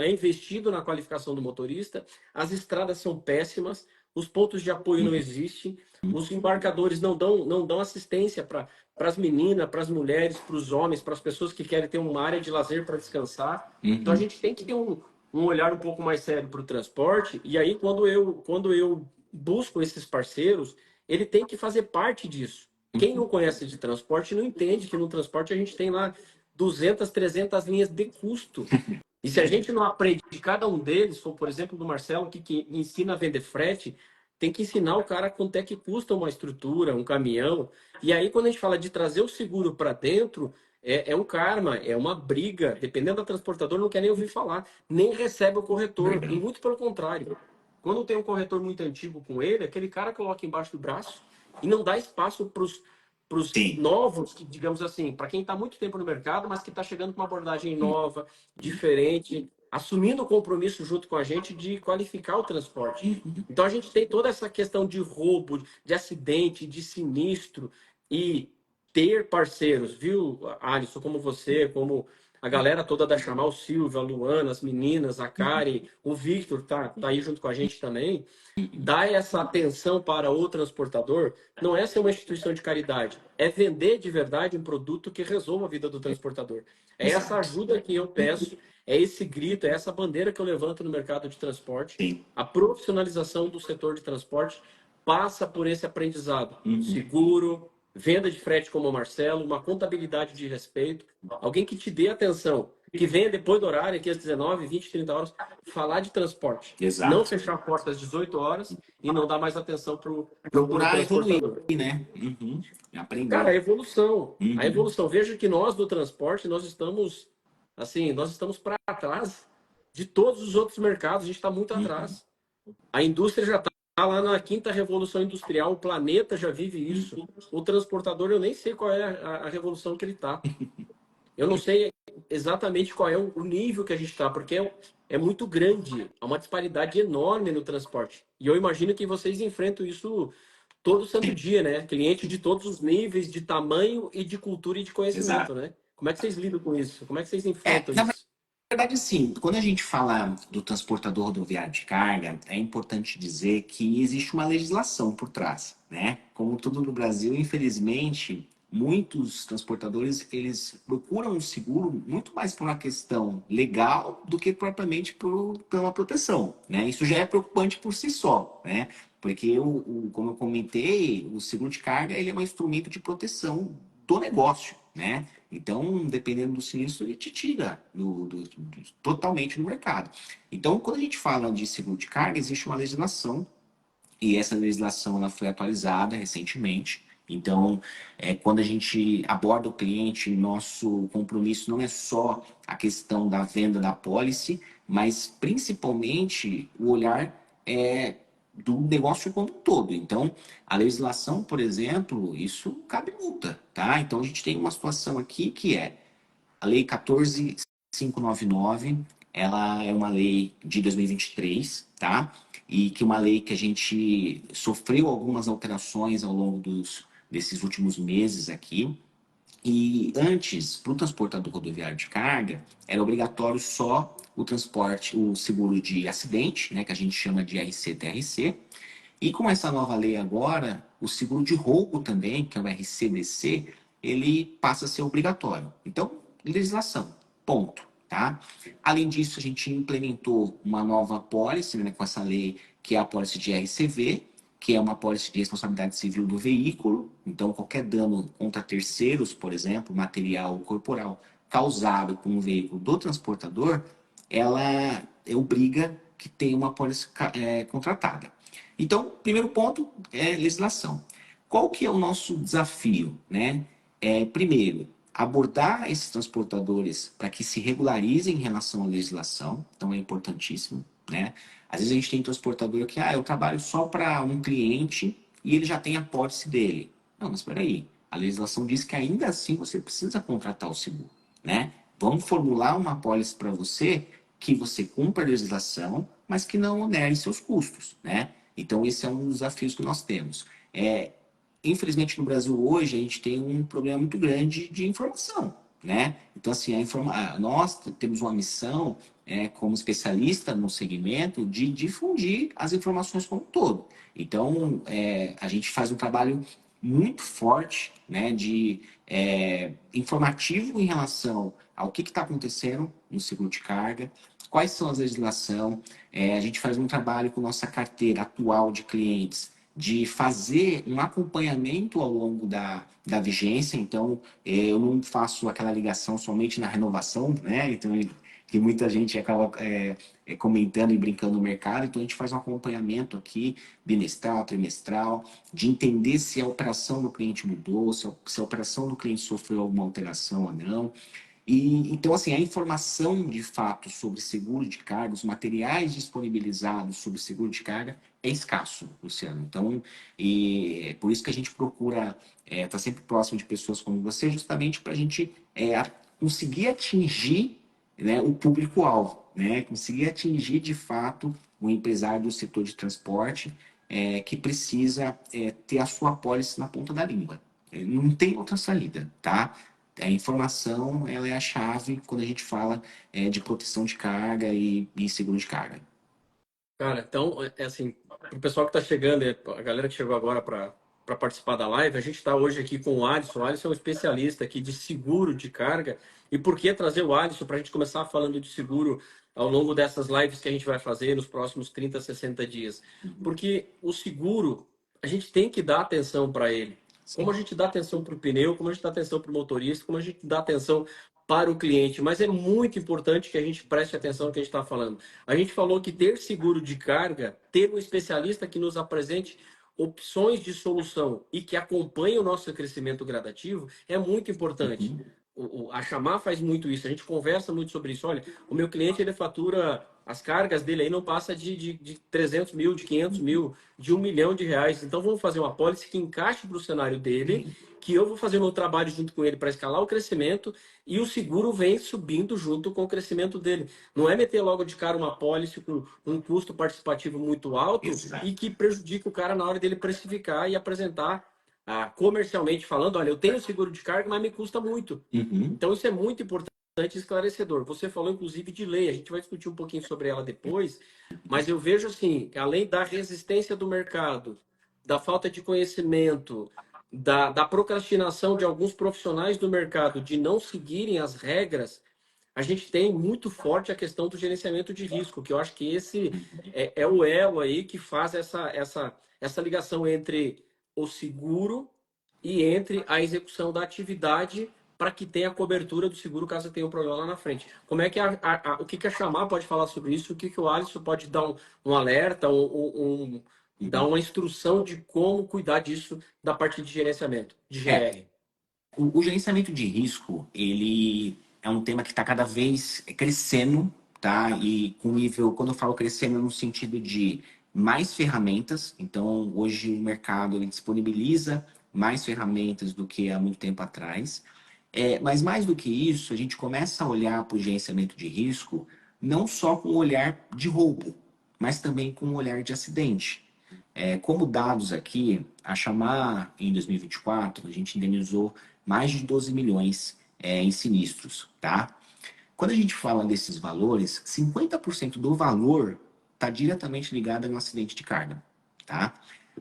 Speaker 1: é investido na qualificação do motorista, as estradas são péssimas, os pontos de apoio não existem, os embarcadores não dão assistência para as meninas, para as mulheres, para os homens, para as pessoas que querem ter uma área de lazer para descansar. Então a gente tem que ter um olhar um pouco mais sério para o transporte. E aí, quando eu busco esses parceiros, ele tem que fazer parte disso. Quem não conhece de transporte não entende que no transporte a gente tem lá 200, 300 linhas de custo. E se a gente não aprende de cada um deles, como por exemplo do Marcelo, que ensina a vender frete, tem que ensinar o cara quanto é que custa uma estrutura, um caminhão. E aí, quando a gente fala de trazer o seguro para dentro, é um karma, é uma briga. Dependendo da transportadora, não quer nem ouvir falar, nem recebe o corretor. E muito pelo contrário. Quando tem um corretor muito antigo com ele, aquele cara coloca embaixo do braço e não dá espaço para os
Speaker 2: Sim.
Speaker 1: novos, que, digamos assim, para quem está muito tempo no mercado, mas que está chegando com uma abordagem nova, diferente, assumindo o compromisso junto com a gente de qualificar o transporte. Então a gente tem toda essa questão de roubo, de acidente, de sinistro e ter parceiros, viu, Alisson, como você, como a galera toda da Chamal, Silvia, a Luana, as meninas, a Kari, o Victor tá aí junto com a gente também, dar essa atenção para o transportador não é ser uma instituição de caridade, é vender de verdade um produto que resolva a vida do transportador. É essa
Speaker 2: Exato.
Speaker 1: ajuda que eu peço, é esse grito, é essa bandeira que eu levanto no mercado de transporte.
Speaker 2: Sim.
Speaker 1: A profissionalização do setor de transporte passa por esse aprendizado. Seguro, venda de frete como o Marcelo, uma contabilidade de respeito, alguém que te dê atenção, que venha depois do horário, aqui às 19, 20, 30 horas, falar de transporte. Não
Speaker 2: Exato.
Speaker 1: fechar a porta às 18 horas e não dar mais atenção para o
Speaker 2: Procurar evoluir,
Speaker 1: transportador.
Speaker 2: né?
Speaker 1: Cara,
Speaker 2: Aprender.
Speaker 1: a evolução. A
Speaker 2: Uhum.
Speaker 1: evolução. Veja que nós do transporte, nós estamos, assim, nós estamos para trás de todos os outros mercados, a gente está muito atrás. A indústria já está lá na quinta revolução industrial, o planeta já vive isso. O transportador, eu nem sei qual é a revolução que ele está. Eu não sei exatamente qual é o nível que a gente está, porque é muito grande, há uma disparidade enorme no transporte. E eu imagino que vocês enfrentam isso todo santo dia, né? Cliente de todos os níveis, de tamanho e de cultura e de conhecimento,
Speaker 2: Exato.
Speaker 1: né? Como é que vocês lidam com isso? Como é que vocês
Speaker 2: É,
Speaker 1: enfrentam
Speaker 2: na
Speaker 1: isso?
Speaker 2: verdade, sim, quando a gente fala do transportador rodoviário de carga, é importante dizer que existe uma legislação por trás, né? Como tudo no Brasil, infelizmente, muitos transportadores, eles procuram um seguro muito mais por uma questão legal do que propriamente por uma proteção, né? Isso já é preocupante por si só, né? Porque, como eu comentei, o seguro de carga, ele é um instrumento de proteção do negócio, né? Então, dependendo do sinistro, ele te tira totalmente do mercado. Então, quando a gente fala de seguro de carga, existe uma legislação, e essa legislação ela foi atualizada recentemente. Então, quando a gente aborda o cliente, nosso compromisso não é só a questão da venda da pólice, mas principalmente o olhar do negócio como um todo. Então, a legislação, por exemplo, isso cabe multa, tá? Então, a gente tem uma situação aqui que é a Lei 14.599, ela é uma lei de 2023, tá? E que é uma lei que a gente sofreu algumas alterações ao longo desses últimos meses aqui. E antes, para o transportador rodoviário de carga, era obrigatório só o transporte, o seguro de acidente, né, que a gente chama de RC-TRC. E com essa nova lei agora, o seguro de roubo também, que é o RCDC, ele passa a ser obrigatório. Então, legislação, ponto, tá? Além disso, a gente implementou uma nova apólice, né, com essa lei, que é a apólice de RCV, que é uma apólice de responsabilidade civil do veículo. Então, qualquer dano contra terceiros, por exemplo, material ou corporal, causado por um veículo do transportador, ela obriga que tenha uma pólice contratada. Então, primeiro ponto é legislação. Qual que é o nosso desafio, né? Primeiro, abordar esses transportadores para que se regularizem em relação à legislação, então é importantíssimo, né? Às vezes a gente tem transportador que, eu trabalho só para um cliente e ele já tem a pólice dele. Não, mas espera aí, a legislação diz que ainda assim você precisa contratar o seguro, né? Vamos formular uma pólice para você que você cumpra a legislação, mas que não onere seus custos, né? Então, esse é um dos desafios que nós temos. Infelizmente, no Brasil hoje, a gente tem um problema muito grande de informação, né? Então, assim, nós temos uma missão, como especialista no segmento, de difundir as informações como um todo. Então, a gente faz um trabalho muito forte, né, informativo em relação ao que está acontecendo no seguro de carga, quais são as legislações. A gente faz um trabalho com nossa carteira atual de clientes, de fazer um acompanhamento ao longo da vigência. Então, eu não faço aquela ligação somente na renovação, né? Então, que muita gente acaba comentando e brincando no mercado. Então, a gente faz um acompanhamento aqui, bimestral, trimestral, de entender se a operação do cliente mudou, se a operação do cliente sofreu alguma alteração ou não. Então, assim, a informação de fato sobre seguro de carga, os materiais disponibilizados sobre seguro de carga é escasso, Luciano. Então, é por isso que a gente procura estar sempre próximo de pessoas como você, justamente para a gente conseguir atingir, né, o público-alvo, né? Conseguir atingir de fato o empresário do setor de transporte que precisa ter a sua apólice na ponta da língua. Não tem outra saída, tá? A informação, ela é a chave quando a gente fala de proteção de carga e seguro de carga.
Speaker 1: Cara, então, assim, pro pessoal que está chegando, a galera que chegou agora para participar da live, a gente está hoje aqui com o Alisson. O Alisson é um especialista aqui de seguro de carga. E por que trazer o Alisson para a gente começar falando de seguro ao longo dessas lives que a gente vai fazer nos próximos 30, 60 dias? Porque o seguro, a gente tem que dar atenção para ele. Como a
Speaker 2: Sim.
Speaker 1: gente dá atenção para o pneu, como a gente dá atenção para o motorista, como a gente dá atenção para o cliente. Mas é muito importante que a gente preste atenção no que a gente está falando. A gente falou que ter seguro de carga, ter um especialista que nos apresente opções de solução e que acompanhe o nosso crescimento gradativo é muito importante.
Speaker 2: Uhum.
Speaker 1: A Chamar faz muito isso, a gente conversa muito sobre isso. Olha, o meu cliente ele fatura, as cargas dele aí não passa de 300 mil, de 500 mil, de R$ 1 milhão. Então vamos fazer uma apólice que encaixe para o cenário dele, que eu vou fazer meu trabalho junto com ele para escalar o crescimento e o seguro vem subindo junto com o crescimento dele. Não é meter logo de cara uma apólice com um custo participativo muito alto
Speaker 2: Exato.
Speaker 1: e que prejudica o cara na hora dele precificar e apresentar comercialmente falando, olha, eu tenho seguro de carga, mas me custa muito.
Speaker 2: Uhum.
Speaker 1: Então isso é muito importante e esclarecedor. Você falou inclusive de lei, a gente vai discutir um pouquinho sobre ela depois, mas eu vejo assim, além da resistência do mercado, da falta de conhecimento, da procrastinação de alguns profissionais do mercado de não seguirem as regras, a gente tem muito forte a questão do gerenciamento de risco, que eu acho que esse é o elo aí que faz essa ligação entre o seguro e entre a execução da atividade para que tenha a cobertura do seguro caso tenha um problema lá na frente. Como é que o que a Chamar pode falar sobre isso? O que o Alisson pode dar um alerta, dar
Speaker 2: Uhum.
Speaker 1: uma instrução de como cuidar disso da parte de gerenciamento, de
Speaker 2: É,
Speaker 1: GR?
Speaker 2: o gerenciamento de risco, ele é um tema que está cada vez crescendo, tá? E com nível, quando eu falo crescendo, no sentido de mais ferramentas. Então, hoje o mercado ele disponibiliza mais ferramentas do que há muito tempo atrás. Mas mais do que isso, a gente começa a olhar para o gerenciamento de risco não só com o olhar de roubo, mas também com o olhar de acidente. Como dados aqui, a Chamar em 2024, a gente indenizou mais de 12 milhões em sinistros, tá? Quando a gente fala desses valores, 50% do valor está diretamente ligado a um acidente de carga, tá?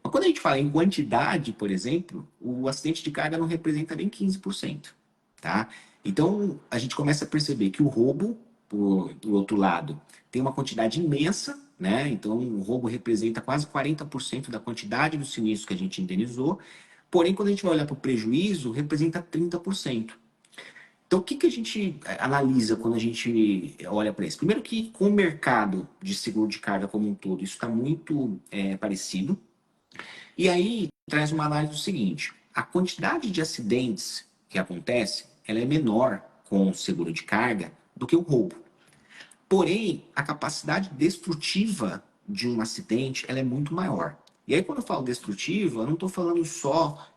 Speaker 2: Mas quando a gente fala em quantidade, por exemplo, o acidente de carga não representa nem 15%, tá? Então, a gente começa a perceber que o roubo, do outro lado, tem uma quantidade imensa, né? Então, o roubo representa quase 40% da quantidade do sinistro que a gente indenizou. Porém, quando a gente vai olhar para o prejuízo, representa 30%. Então, o que que a gente analisa quando a gente olha para isso? Primeiro que com o mercado de seguro de carga como um todo, isso está muito parecido. E aí traz uma análise do seguinte: a quantidade de acidentes que acontece, ela é menor com o seguro de carga do que o roubo. Porém, a capacidade destrutiva de um acidente, ela é muito maior. E aí, quando eu falo destrutiva, eu não estou falando só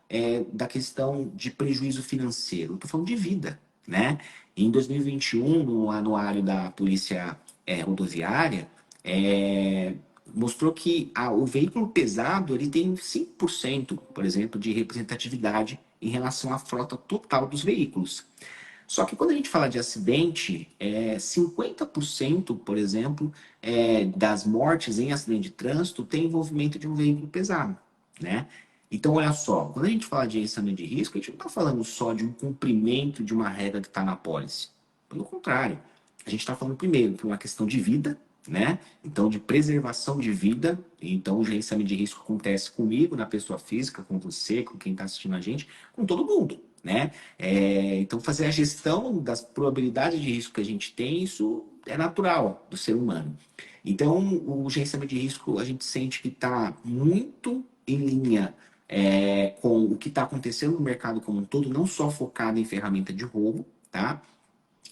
Speaker 2: da questão de prejuízo financeiro, eu estou falando de vida, né? Em 2021, no anuário da Polícia Rodoviária, é, mostrou que o veículo pesado ele tem 5%, por exemplo, de representatividade em relação à frota total dos veículos. Só que quando a gente fala de acidente, 50%, por exemplo, das mortes em acidente de trânsito tem envolvimento de um veículo pesado, né? Então, olha só, quando a gente fala de gerenciamento de risco, a gente não está falando só de um cumprimento de uma regra que está na pólice. Pelo contrário, a gente está falando primeiro de uma questão de vida, né? Então, de preservação de vida. Então, o gerenciamento de risco acontece comigo, na pessoa física, com você, com quem está assistindo a gente, com todo mundo, né? Então, fazer a gestão das probabilidades de risco que a gente tem, isso é natural do ser humano. Então, o gerenciamento de risco, a gente sente que está muito em linha com o que está acontecendo no mercado como um todo, não só focado em ferramenta de roubo, tá?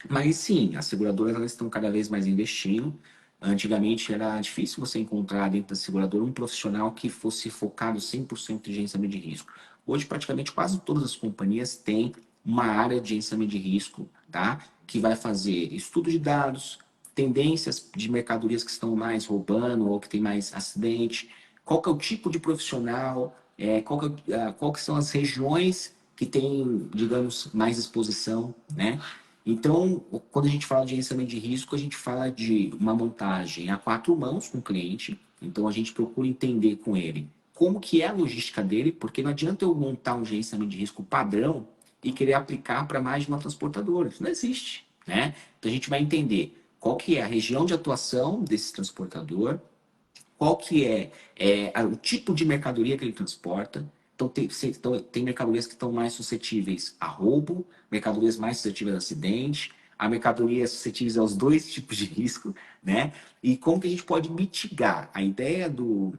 Speaker 2: Mas sim, as seguradoras elas estão cada vez mais investindo. Antigamente era difícil você encontrar dentro da seguradora um profissional que fosse focado 100% em gerenciamento de risco. Hoje, praticamente quase todas as companhias têm uma área de gerenciamento de risco, tá? Que vai fazer estudo de dados, tendências de mercadorias que estão mais roubando ou que tem mais acidente, qual que é o tipo de profissional, qual que são as regiões que têm, digamos, mais exposição, né? Então, quando a gente fala de gerenciamento de risco, a gente fala de uma montagem a quatro mãos com o cliente. Então, a gente procura entender com ele como que é a logística dele, porque não adianta eu montar um gerenciamento de risco padrão e querer aplicar para mais de uma transportadora. Isso não existe, né? Então, a gente vai entender qual que é a região de atuação desse transportador, qual que o tipo de mercadoria que ele transporta. Então, tem mercadorias que estão mais suscetíveis a roubo, mercadorias mais suscetíveis a acidente, há mercadorias suscetíveis aos dois tipos de risco, né? E como que a gente pode mitigar? A ideia do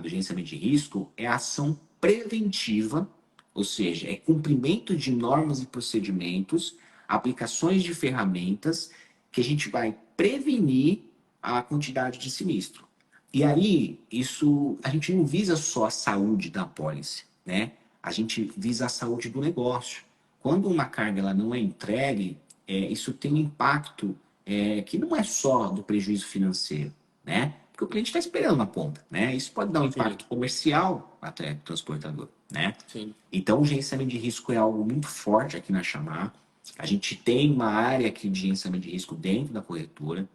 Speaker 2: gerenciamento de risco é a ação preventiva, ou seja, é cumprimento de normas e procedimentos, aplicações de ferramentas que a gente vai prevenir a quantidade de sinistro. E aí, isso, a gente não visa só a saúde da apólice, né? A gente visa a saúde do negócio. Quando uma carga ela não é entregue, isso tem um impacto que não é só do prejuízo financeiro, né? Porque o cliente está esperando na ponta, né? Isso pode dar um
Speaker 1: Sim,
Speaker 2: impacto comercial até pro transportador, né?
Speaker 1: sim.
Speaker 2: Então, o gerenciamento de risco é algo muito forte aqui na Chamar. A gente tem uma área aqui de gerenciamento de risco dentro da corretora.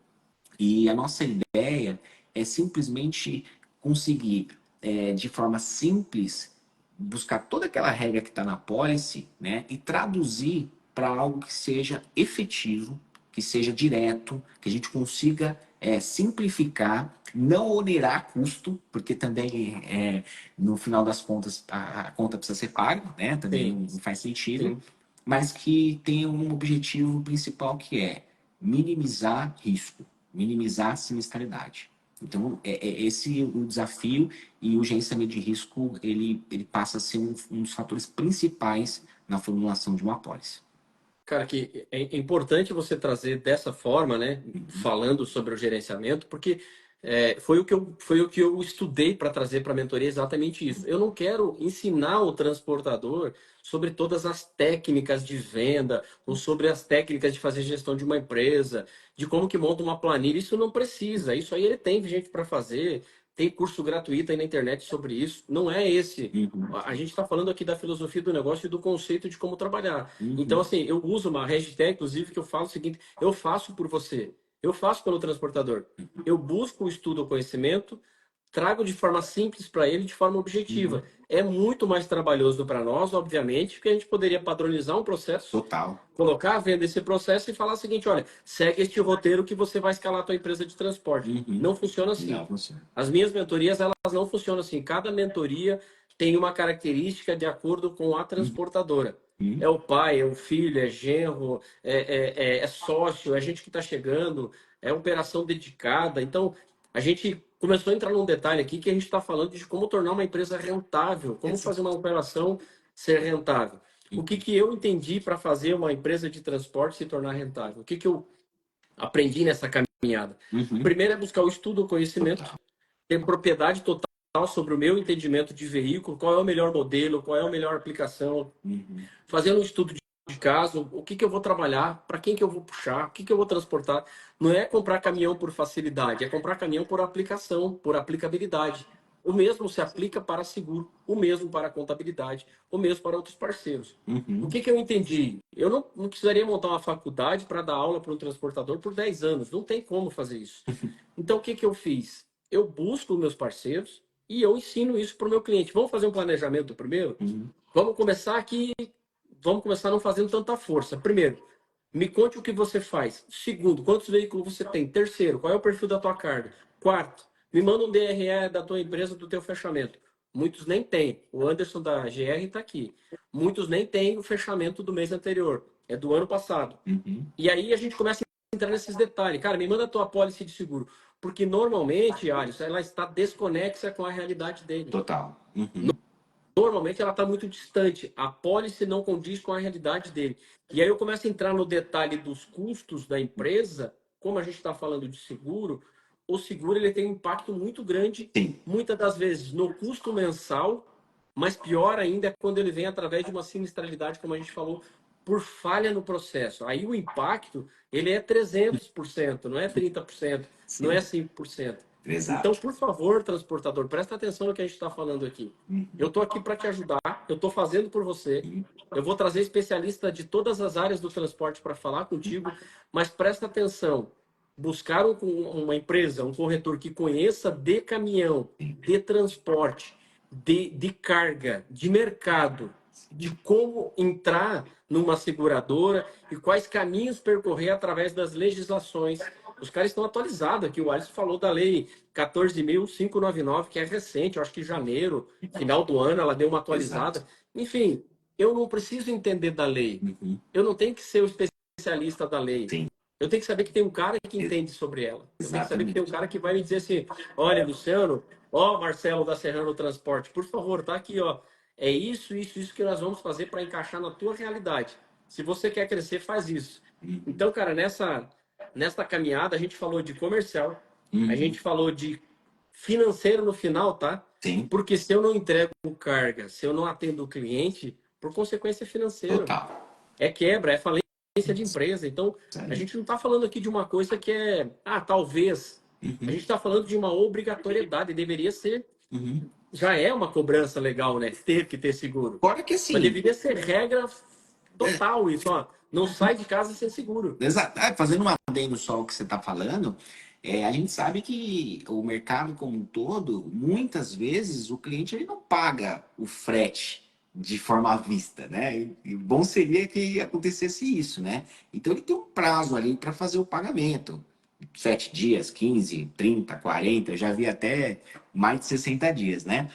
Speaker 2: E a nossa ideia é simplesmente conseguir, de forma simples, buscar toda aquela regra que está na policy, né, e traduzir para algo que seja efetivo, que seja direto, que a gente consiga simplificar, não onerar custo, porque também, no final das contas, a conta precisa ser paga, né, também
Speaker 1: Sim,
Speaker 2: não faz sentido,
Speaker 1: sim.
Speaker 2: mas que tenha um objetivo principal que é minimizar risco, minimizar a sinistralidade. Então, é esse o desafio e o gerenciamento de risco, ele passa a ser um dos fatores principais na formulação de uma apólice.
Speaker 1: Cara, que é importante você trazer dessa forma, né? Falando sobre o gerenciamento, porque foi o que eu estudei para trazer para a mentoria exatamente isso. Eu não quero ensinar o transportador sobre todas as técnicas de venda ou sobre as técnicas de fazer gestão de uma empresa, de como que monta uma planilha. Isso não precisa. Isso aí ele tem gente para fazer. Tem curso gratuito aí na internet sobre isso. Não é esse.
Speaker 2: Uhum,
Speaker 1: A gente está falando aqui da filosofia do negócio e do conceito de como trabalhar. Então,
Speaker 2: uhum,
Speaker 1: assim, eu uso uma hashtag, inclusive, que eu falo o seguinte: eu faço por você, eu faço pelo transportador. Eu busco o estudo, o conhecimento, trago de forma simples para ele, de forma
Speaker 2: uhum.
Speaker 1: objetiva. É muito mais trabalhoso para nós, obviamente, porque a gente poderia padronizar um processo,
Speaker 2: Total.
Speaker 1: colocar a venda desse processo e falar o seguinte: olha, segue este roteiro que você vai escalar a tua empresa de transporte.
Speaker 2: Uhum.
Speaker 1: Não funciona
Speaker 2: Não,
Speaker 1: assim.
Speaker 2: funciona.
Speaker 1: As minhas mentorias, elas não funcionam assim. Cada mentoria tem uma característica de acordo com a
Speaker 2: Uhum.
Speaker 1: transportadora.
Speaker 2: Uhum.
Speaker 1: É o pai, é o filho, é genro, é sócio, é gente que está chegando, é operação dedicada. Então, a gente começou a entrar num detalhe aqui que a gente está falando de como tornar uma empresa rentável, como fazer uma operação ser rentável. O que que eu entendi para fazer uma empresa de transporte se tornar rentável? O que que eu aprendi nessa caminhada?
Speaker 2: Uhum.
Speaker 1: Primeiro é buscar o estudo, o conhecimento,
Speaker 2: Total.
Speaker 1: ter propriedade total sobre o meu entendimento de veículo, qual é o melhor modelo, qual é a melhor aplicação,
Speaker 2: Uhum.
Speaker 1: fazendo um estudo de caso, o que que eu vou trabalhar, para quem que eu vou puxar, o que que eu vou transportar. Não é comprar caminhão por facilidade, é comprar caminhão por aplicação, por aplicabilidade. O mesmo se aplica para seguro, o mesmo para contabilidade, o mesmo para outros parceiros. O
Speaker 2: Uhum.
Speaker 1: que que eu entendi? Eu não precisaria montar uma faculdade para dar aula para um transportador por 10 anos. Não tem como fazer isso. Então, o que que eu fiz? Eu busco os meus parceiros e eu ensino isso para o meu cliente. Vamos fazer um planejamento primeiro?
Speaker 2: Uhum.
Speaker 1: Vamos começar aqui, vamos começar não fazendo tanta força. Primeiro, me conte o que você faz. Segundo, quantos veículos você tem? Terceiro, qual é o perfil da tua carga? Quarto, me manda um DRE da tua empresa, do teu fechamento. Muitos nem têm. O Anderson da GR está aqui. Muitos nem têm o fechamento do mês anterior. É do ano passado.
Speaker 2: Uhum.
Speaker 1: E aí a gente começa a entrar nesses detalhes. Cara, me manda a tua apólice de seguro. Porque normalmente, Alisson, ela está desconexa com a realidade dele.
Speaker 2: Total. Uhum.
Speaker 1: Normalmente ela está muito distante. A pólice não condiz com a realidade dele. E aí eu começo a entrar no detalhe dos custos da empresa. Como a gente está falando de seguro, o seguro ele tem um impacto muito grande,
Speaker 2: Sim.
Speaker 1: muitas das vezes no custo mensal, mas pior ainda é quando ele vem através de uma sinistralidade, como a gente falou, por falha no processo. Aí o impacto ele é 300%, não é 30%, não é
Speaker 2: Sim.
Speaker 1: 5%. Então,
Speaker 2: Exato.
Speaker 1: por favor, transportador, presta atenção no que a gente está falando aqui. Eu
Speaker 2: Uhum.
Speaker 1: estou aqui para te ajudar, eu estou fazendo por você. Eu vou trazer especialista de todas as áreas do transporte para falar contigo, mas presta atenção. Buscar uma empresa, um corretor que conheça de caminhão, de transporte, de carga, de mercado, de como entrar numa seguradora e quais caminhos percorrer através das legislações. Os caras estão atualizados aqui. O Alisson falou da lei 14.599, que é recente, eu acho que em janeiro, final do ano, ela deu uma
Speaker 2: Exato.
Speaker 1: atualizada. Enfim, eu não preciso entender da lei.
Speaker 2: Uhum.
Speaker 1: Eu não tenho que ser o especialista da lei.
Speaker 2: Sim.
Speaker 1: Eu tenho que saber que tem um cara que
Speaker 2: Ex-
Speaker 1: entende sobre ela. Eu tenho que saber que tem um
Speaker 2: Exatamente.
Speaker 1: cara que vai me dizer assim: olha, Luciano, ó, Marcelo da Serrano Transporte, por favor, tá aqui, ó. É isso, isso, isso que nós vamos fazer para encaixar na tua realidade. Se você quer crescer, faz isso.
Speaker 2: Uhum.
Speaker 1: Então, cara, nessa caminhada a gente falou de comercial, a
Speaker 2: Uhum.
Speaker 1: gente falou de financeiro no final, tá?
Speaker 2: Sim.
Speaker 1: Porque se eu não entrego carga, se eu não atendo o cliente, por consequência é financeiro.
Speaker 2: Total.
Speaker 1: É quebra, é falência de empresa. Então,
Speaker 2: Isso
Speaker 1: a
Speaker 2: aí.
Speaker 1: gente não está falando aqui de uma coisa que é, talvez. A
Speaker 2: Uhum.
Speaker 1: gente está falando de uma obrigatoriedade. Deveria ser,
Speaker 2: Uhum.
Speaker 1: já é uma cobrança legal, né? Ter que ter seguro.
Speaker 2: Fora que
Speaker 1: Mas
Speaker 2: assim,
Speaker 1: deveria ser regra total isso, ó. Não sai de casa sem seguro.
Speaker 2: fazendo um adendo só ao que você está falando, a gente sabe que o mercado como um todo, muitas vezes o cliente ele não paga o frete de forma à vista, né? E bom seria que acontecesse isso, né? Então ele tem um prazo ali para fazer o pagamento. 7 dias, 15, 30, 40, eu já vi até mais de 60 dias, né?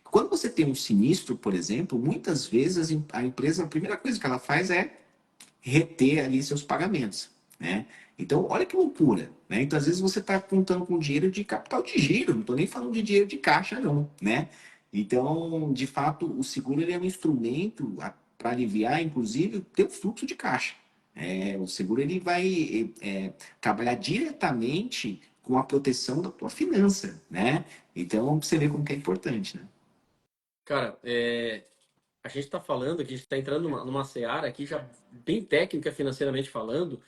Speaker 2: Quando você tem um sinistro, por exemplo, muitas vezes a empresa, a primeira coisa que ela faz é reter ali seus pagamentos, né? Então, olha que loucura, né? Então, às vezes você está contando com dinheiro de capital de giro, não estou nem falando de dinheiro de caixa, não, né? Então, de fato, o seguro ele é um instrumento para aliviar, inclusive, o teu fluxo de caixa. O seguro ele vai trabalhar diretamente com a proteção da tua finança, né? Então, você vê como que é importante, né?
Speaker 1: Cara, a gente está falando que a gente está entrando numa seara aqui já bem técnica financeiramente falando,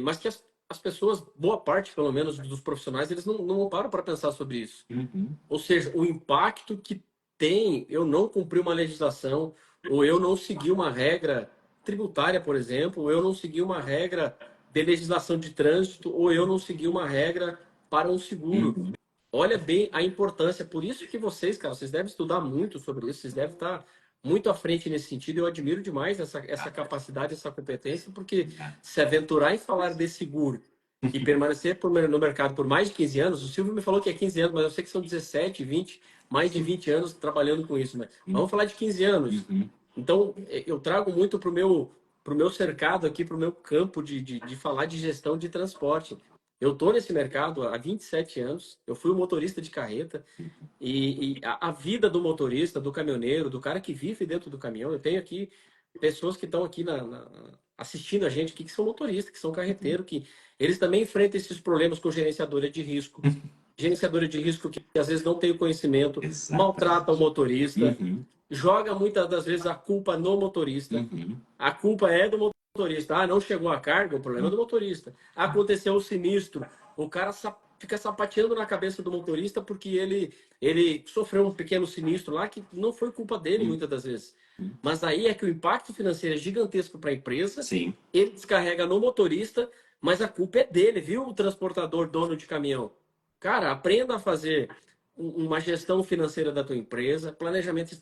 Speaker 1: mas que as pessoas, boa parte pelo menos dos profissionais, eles não param para pensar sobre isso.
Speaker 2: Uhum.
Speaker 1: Ou seja, o impacto que tem eu não cumprir uma legislação, ou eu não seguir uma regra tributária, por exemplo, ou eu não seguir uma regra de legislação de trânsito, ou eu não seguir uma regra para um seguro.
Speaker 2: Uhum.
Speaker 1: Olha bem a importância. Por isso que vocês, cara, vocês devem estudar muito sobre isso, vocês devem estar muito à frente nesse sentido. Eu admiro demais essa capacidade, essa competência, porque se aventurar em falar de seguro e permanecer no mercado por mais de 15 anos, o Silvio me falou que é 15 anos, mas eu sei que são 17, 20, mais de 20 anos trabalhando com isso, né? Vamos falar de 15 anos.
Speaker 2: Uhum.
Speaker 1: Então, eu trago muito pro meu cercado aqui, pro meu campo de falar de gestão de transporte. Eu tô nesse mercado há 27 anos, eu fui um motorista de carreta, e a vida do motorista, do caminhoneiro, do cara que vive dentro do caminhão, eu tenho aqui pessoas que estão aqui assistindo a gente aqui, que são motoristas, que são carreteiros, que eles também enfrentam esses problemas com gerenciadora de risco. Gerenciadora de risco que às vezes não tem o conhecimento, maltrata o
Speaker 2: Exatamente.
Speaker 1: motorista,
Speaker 2: Uhum,
Speaker 1: joga muitas das vezes a culpa no motorista.
Speaker 2: uhum,
Speaker 1: A culpa é do motorista. Ah, não chegou a carga, o problema é do motorista. Aconteceu o sinistro, o cara fica sapateando na cabeça do motorista porque ele sofreu um pequeno sinistro lá que não foi culpa dele
Speaker 2: uhum.
Speaker 1: muitas das vezes. Mas aí é que o impacto financeiro é gigantesco para a empresa,
Speaker 2: Sim.
Speaker 1: ele descarrega no motorista, mas a culpa é dele, viu? O transportador, dono de caminhão. Cara, aprenda a fazer uma gestão financeira da tua empresa, planejamento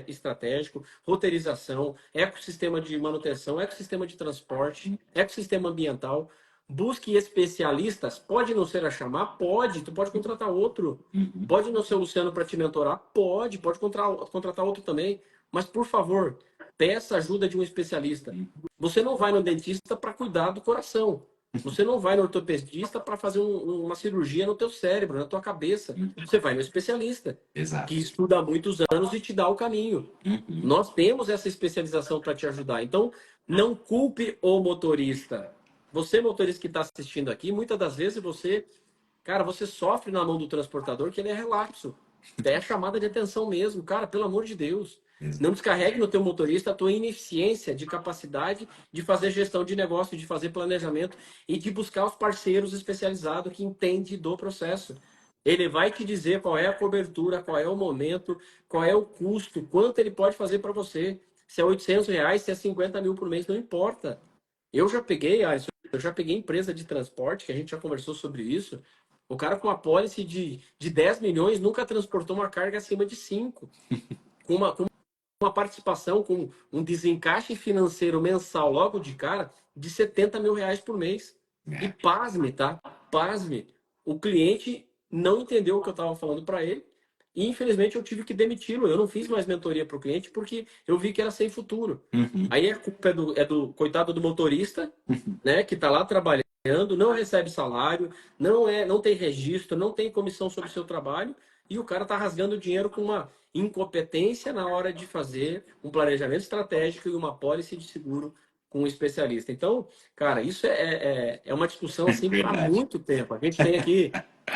Speaker 1: estratégico, roteirização, ecossistema de manutenção, ecossistema de transporte, ecossistema ambiental. Busque especialistas. Pode não ser a chamar? Pode. Tu pode contratar outro.
Speaker 2: Uhum,
Speaker 1: Pode não ser o Luciano para te mentorar? Pode. Pode contratar outro também. Mas, por favor, peça ajuda de um especialista. Você não vai no dentista para cuidar do coração. Você não vai no ortopedista para fazer uma cirurgia no teu cérebro, na tua cabeça.
Speaker 2: uhum.
Speaker 1: Você vai no especialista, que
Speaker 2: Exato.
Speaker 1: estuda há muitos anos e te dá o caminho.
Speaker 2: Uhum.
Speaker 1: Nós temos essa especialização para te ajudar. Então, não culpe o motorista. Você, motorista que está assistindo aqui, muitas das vezes você, cara, você sofre na mão do transportador que ele é relapso. É a chamada de atenção mesmo. Cara, pelo amor de Deus. Não descarregue no teu motorista a tua ineficiência de capacidade de fazer gestão de negócio, de fazer planejamento e de buscar os parceiros especializados que entendem do processo. Ele vai te dizer qual é a cobertura, qual é o momento, qual é o custo, quanto ele pode fazer para você. Se é R$ 800, se é 50 mil por mês, não importa. Eu já peguei, Alisson, eu já peguei empresa de transporte, que a gente já conversou sobre isso. O cara com uma pólice de 10 milhões nunca transportou uma carga acima de 5. Com uma participação, com um desencaixe financeiro mensal logo de cara de R$ 70 mil por mês. E
Speaker 2: É.
Speaker 1: pasme, tá? Pasme. O cliente não entendeu o que eu estava falando para ele e infelizmente eu tive que demiti-lo. Eu não fiz mais mentoria para o cliente porque eu vi que era sem futuro.
Speaker 2: Uhum.
Speaker 1: Aí a culpa é do coitado do motorista, né, que está lá trabalhando, não recebe salário, não tem registro, não tem comissão sobre o seu trabalho e o cara está rasgando dinheiro com uma incompetência na hora de fazer um planejamento estratégico e uma pólice de seguro com um especialista. Então, cara, isso é uma discussão assim para
Speaker 2: Verdade.
Speaker 1: muito tempo. A gente tem aqui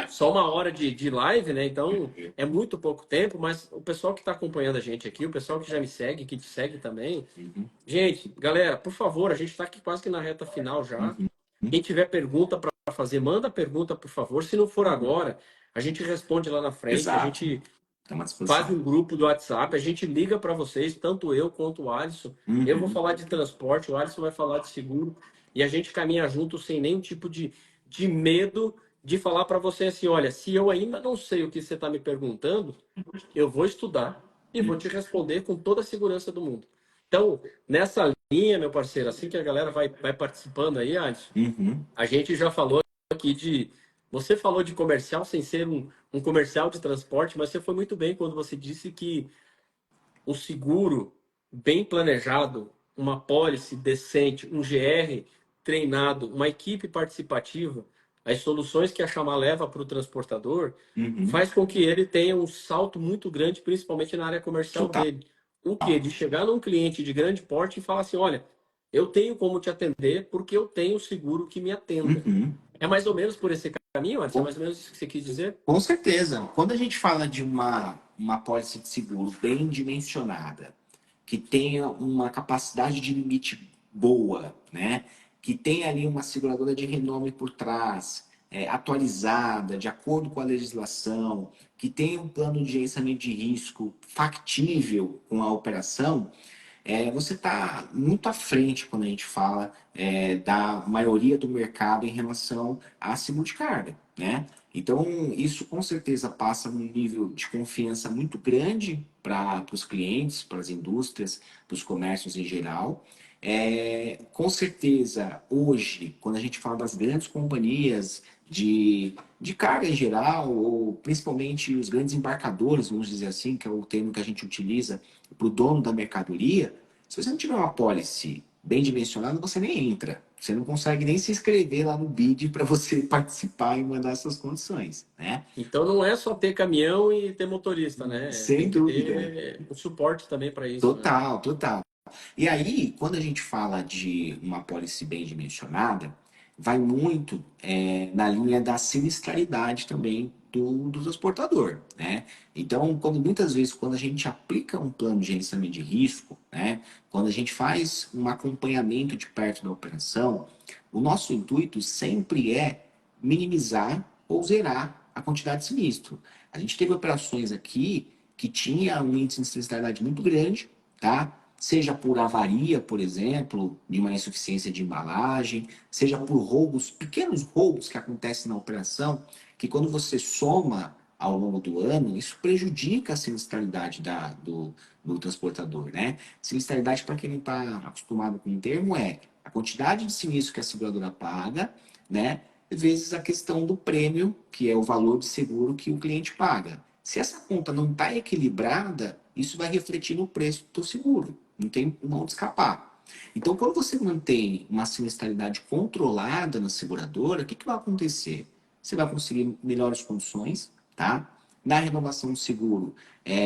Speaker 1: só uma hora de live, né? Então é muito pouco tempo, mas o pessoal que está acompanhando a gente aqui, o pessoal que já me segue, que te segue também,
Speaker 2: Uhum.
Speaker 1: gente, galera, por favor, a gente está aqui quase que na reta final já.
Speaker 2: Uhum.
Speaker 1: Quem tiver pergunta para fazer, manda pergunta, por favor. Se não for agora, a gente responde lá na frente. A
Speaker 2: Exato.
Speaker 1: gente
Speaker 2: Estamos à
Speaker 1: faz
Speaker 2: disposição.
Speaker 1: um grupo do WhatsApp, a gente liga para vocês, tanto eu quanto o Alisson. Eu vou
Speaker 2: Uhum.
Speaker 1: falar de transporte, o Alisson vai falar de seguro, e a gente caminha junto sem nenhum tipo de medo de falar para você assim: olha, se eu ainda não sei o que você está me perguntando, eu vou estudar e vou te responder com toda a segurança do mundo. Então, nessa linha, meu parceiro, assim que a galera vai participando aí, Alisson,
Speaker 2: Uhum.
Speaker 1: a gente já falou aqui de. Você falou de comercial sem ser um comercial de transporte, mas você foi muito bem quando você disse que o seguro bem planejado, uma pólice decente, um GR treinado, uma equipe participativa, as soluções que a Chamar leva para o transportador,
Speaker 2: Uhum.
Speaker 1: faz com que ele tenha um salto muito grande, principalmente na área comercial
Speaker 2: Total.
Speaker 1: dele. O quê? De chegar num cliente de grande porte e falar assim: olha, eu tenho como te atender porque eu tenho seguro que me atenda.
Speaker 2: Uhum.
Speaker 1: É mais ou menos por esse caminho, Anderson? É
Speaker 2: Com,
Speaker 1: mais ou menos isso que você quis dizer?
Speaker 2: com certeza. Quando a gente fala de uma pólice de seguro bem dimensionada, que tenha uma capacidade de limite boa, né? Que tenha ali uma seguradora de renome por trás, atualizada, de acordo com a legislação, que tenha um plano de gerenciamento de risco factível com a operação, você está muito à frente quando a gente fala da maioria do mercado em relação a seguro de carga, né? Então, isso com certeza passa um nível de confiança muito grande para os clientes, para as indústrias, para os comércios em geral. Com certeza, hoje, quando a gente fala das grandes companhias de carga em geral, ou principalmente os grandes embarcadores, vamos dizer assim, que é o termo que a gente utiliza para o dono da mercadoria, Se você não tiver uma policy bem dimensionada, você nem entra. Você não consegue nem se inscrever lá no BID para você participar e mandar suas condições, né?
Speaker 1: Então não é só ter caminhão e ter motorista, né?
Speaker 2: Sem
Speaker 1: Tem que
Speaker 2: dúvida.
Speaker 1: ter o suporte também para isso, né?
Speaker 2: Total, total. E aí, quando a gente fala de uma policy bem dimensionada, vai muito na linha da sinistralidade também do transportador, né? Então, muitas vezes, quando a gente aplica um plano de gerenciamento de risco, né? Quando a gente faz um acompanhamento de perto da operação, o nosso intuito sempre é minimizar ou zerar a quantidade de sinistro. A gente teve operações aqui que tinha um índice de sinistralidade muito grande, tá? Seja por avaria, por exemplo, de uma insuficiência de embalagem, seja por roubos, pequenos roubos que acontecem na operação, que quando você soma ao longo do ano, isso prejudica a sinistralidade do transportador, né? Sinistralidade, para quem não está acostumado com o termo, é a quantidade de sinistro que a seguradora paga, né? Vezes a questão do prêmio, que é o valor de seguro que o cliente paga. Se essa conta não está equilibrada, isso vai refletir no preço do seguro. Não tem onde escapar. Então, quando você mantém uma sinistralidade controlada na seguradora, o que vai acontecer? Você vai conseguir melhores condições, tá? Na renovação do seguro,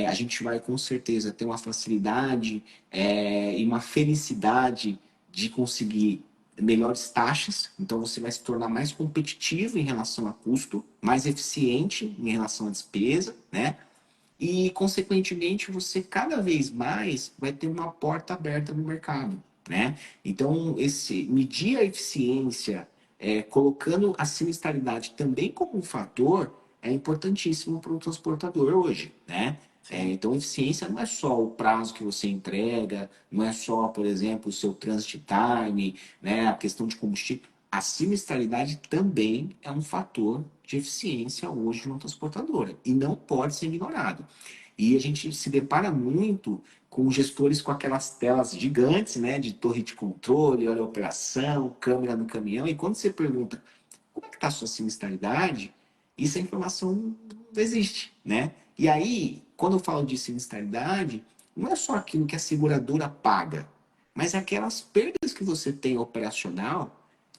Speaker 2: a gente vai com certeza ter uma facilidade e uma felicidade de conseguir melhores taxas, então você vai se tornar mais competitivo em relação a custo, mais eficiente em relação à despesa, né? E, consequentemente, você cada vez mais vai ter uma porta aberta no mercado, né? Então, medir a eficiência, colocando a sinistralidade também como um fator, é importantíssimo para o transportador hoje, né?
Speaker 1: Sim.
Speaker 2: Então, eficiência não é só o prazo que você entrega, não é só, por exemplo, o seu transit time, né? A questão de combustível. A sinistralidade também é um fator de eficiência hoje de uma transportadora e não pode ser ignorado. E a gente se depara muito com gestores com aquelas telas gigantes, né, de torre de controle, olha a operação, câmera no caminhão, e quando você pergunta como é que está a sua sinistralidade, isso a informação não existe, né? E aí, quando eu falo de sinistralidade, não é só aquilo que a seguradora paga, mas aquelas perdas que você tem operacional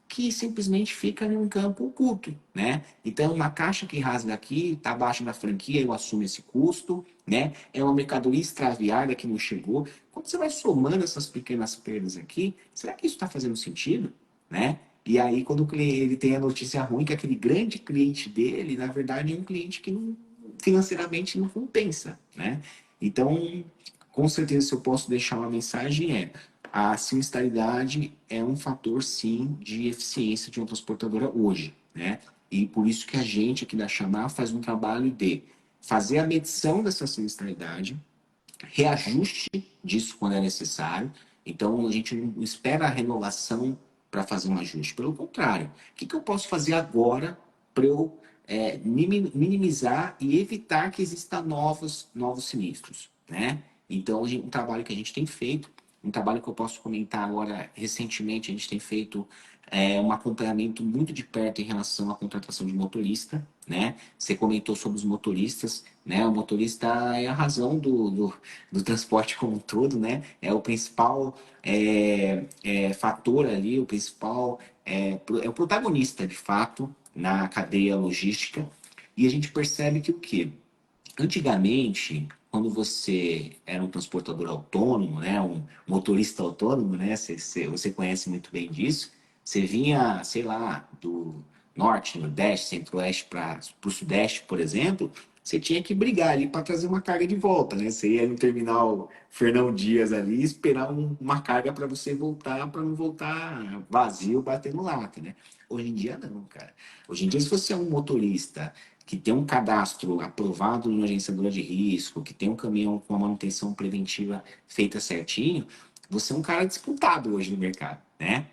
Speaker 2: que simplesmente fica em um campo oculto, né? Então, uma caixa que rasga aqui, está abaixo da franquia, eu assumo esse custo, né? É uma mercadoria extraviada que não chegou. Quando você vai somando essas pequenas perdas aqui, será que isso está fazendo sentido, né? E aí, quando ele tem a notícia ruim que aquele grande cliente dele, na verdade, é um cliente que não, financeiramente não compensa, né? Então, com certeza, se eu posso deixar uma mensagem a sinistralidade é um fator, sim, de eficiência de uma transportadora hoje, né? E por isso que a gente aqui da Chamar faz um trabalho de fazer a medição dessa sinistralidade, reajuste disso quando é necessário. Então, a gente não espera a renovação para fazer um ajuste. Pelo contrário, o que eu posso fazer agora para eu minimizar e evitar que existam novos sinistros, né? Então, um trabalho que a gente tem feito, um trabalho que eu posso comentar agora, recentemente, a gente tem feito um acompanhamento muito de perto em relação à contratação de motorista, né? Você comentou sobre os motoristas, né? O motorista é a razão do transporte como um todo, né? É o principal fator ali, o principal é o protagonista, de fato, na cadeia logística. E a gente percebe que o quê? Antigamente, quando você era um transportador autônomo, né, um motorista autônomo, né, você conhece muito bem disso, você vinha, sei lá, do norte, nordeste, centro-oeste para o sudeste, por exemplo, você tinha que brigar ali para trazer uma carga de volta, né? Você ia no terminal Fernão Dias ali e esperar uma carga para você voltar, para não voltar vazio, batendo lata, né? Hoje em dia não, cara. Hoje em dia, se você é um motorista que tem um cadastro aprovado numa agenciadora de risco, que tem um caminhão com a manutenção preventiva feita certinho, você é um cara disputado hoje no mercado, né?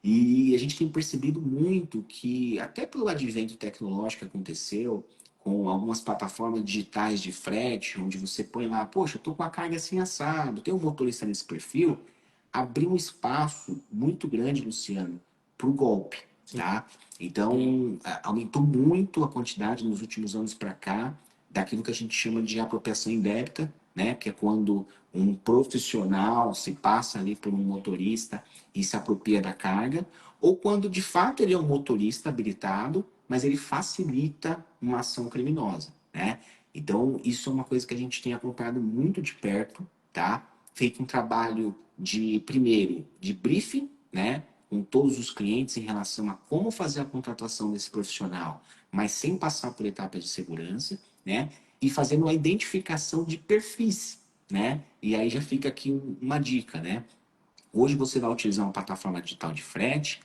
Speaker 2: E a gente tem percebido muito que, até pelo advento tecnológico que aconteceu, com algumas plataformas digitais de frete, onde você põe lá, poxa, eu tô com a carga assim assado, tem um motorista nesse perfil, abriu um espaço muito grande, Luciano, para o golpe,
Speaker 1: Sim.
Speaker 2: tá? Então, aumentou muito a quantidade nos últimos anos para cá daquilo que a gente chama de apropriação indébita, né? Que é quando um profissional se passa ali por um motorista e se apropria da carga, ou quando de fato ele é um motorista habilitado, mas ele facilita uma ação criminosa, né? Então, isso é uma coisa que a gente tem acompanhado muito de perto, tá? Feito um trabalho de, primeiro, de briefing, né? Com todos os clientes em relação a como fazer a contratação desse profissional, mas sem passar por etapas de segurança, né? E fazendo uma identificação de perfis, né? E aí já fica aqui uma dica, né? Hoje você vai utilizar uma plataforma digital de frete.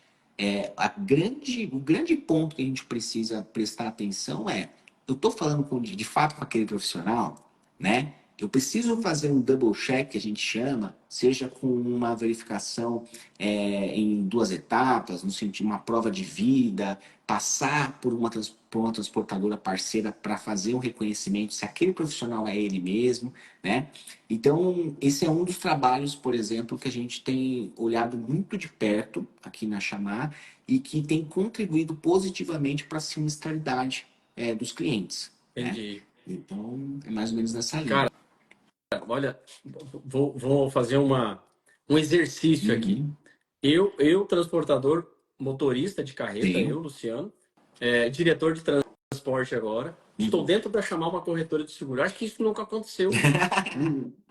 Speaker 2: O grande ponto que a gente precisa prestar atenção é, eu estou falando de fato com aquele profissional, né? Eu preciso fazer um double check, que a gente chama, seja com uma verificação em duas etapas, no sentido de uma prova de vida, passar por uma transportadora parceira para fazer um reconhecimento se aquele profissional é ele mesmo, né? Então, esse é um dos trabalhos, por exemplo, que a gente tem olhado muito de perto aqui na Chamar e que tem contribuído positivamente para a sinistralidade dos clientes, né?
Speaker 1: Entendi.
Speaker 2: Então, é mais ou menos nessa linha.
Speaker 1: Cara, olha, vou fazer um exercício aqui.
Speaker 2: Uhum.
Speaker 1: Eu, transportador, motorista de carreta, eu,
Speaker 2: Sim.
Speaker 1: Luciano, diretor de transporte agora, estou
Speaker 2: Uhum.
Speaker 1: dentro para chamar uma corretora de seguro. Acho que isso nunca aconteceu.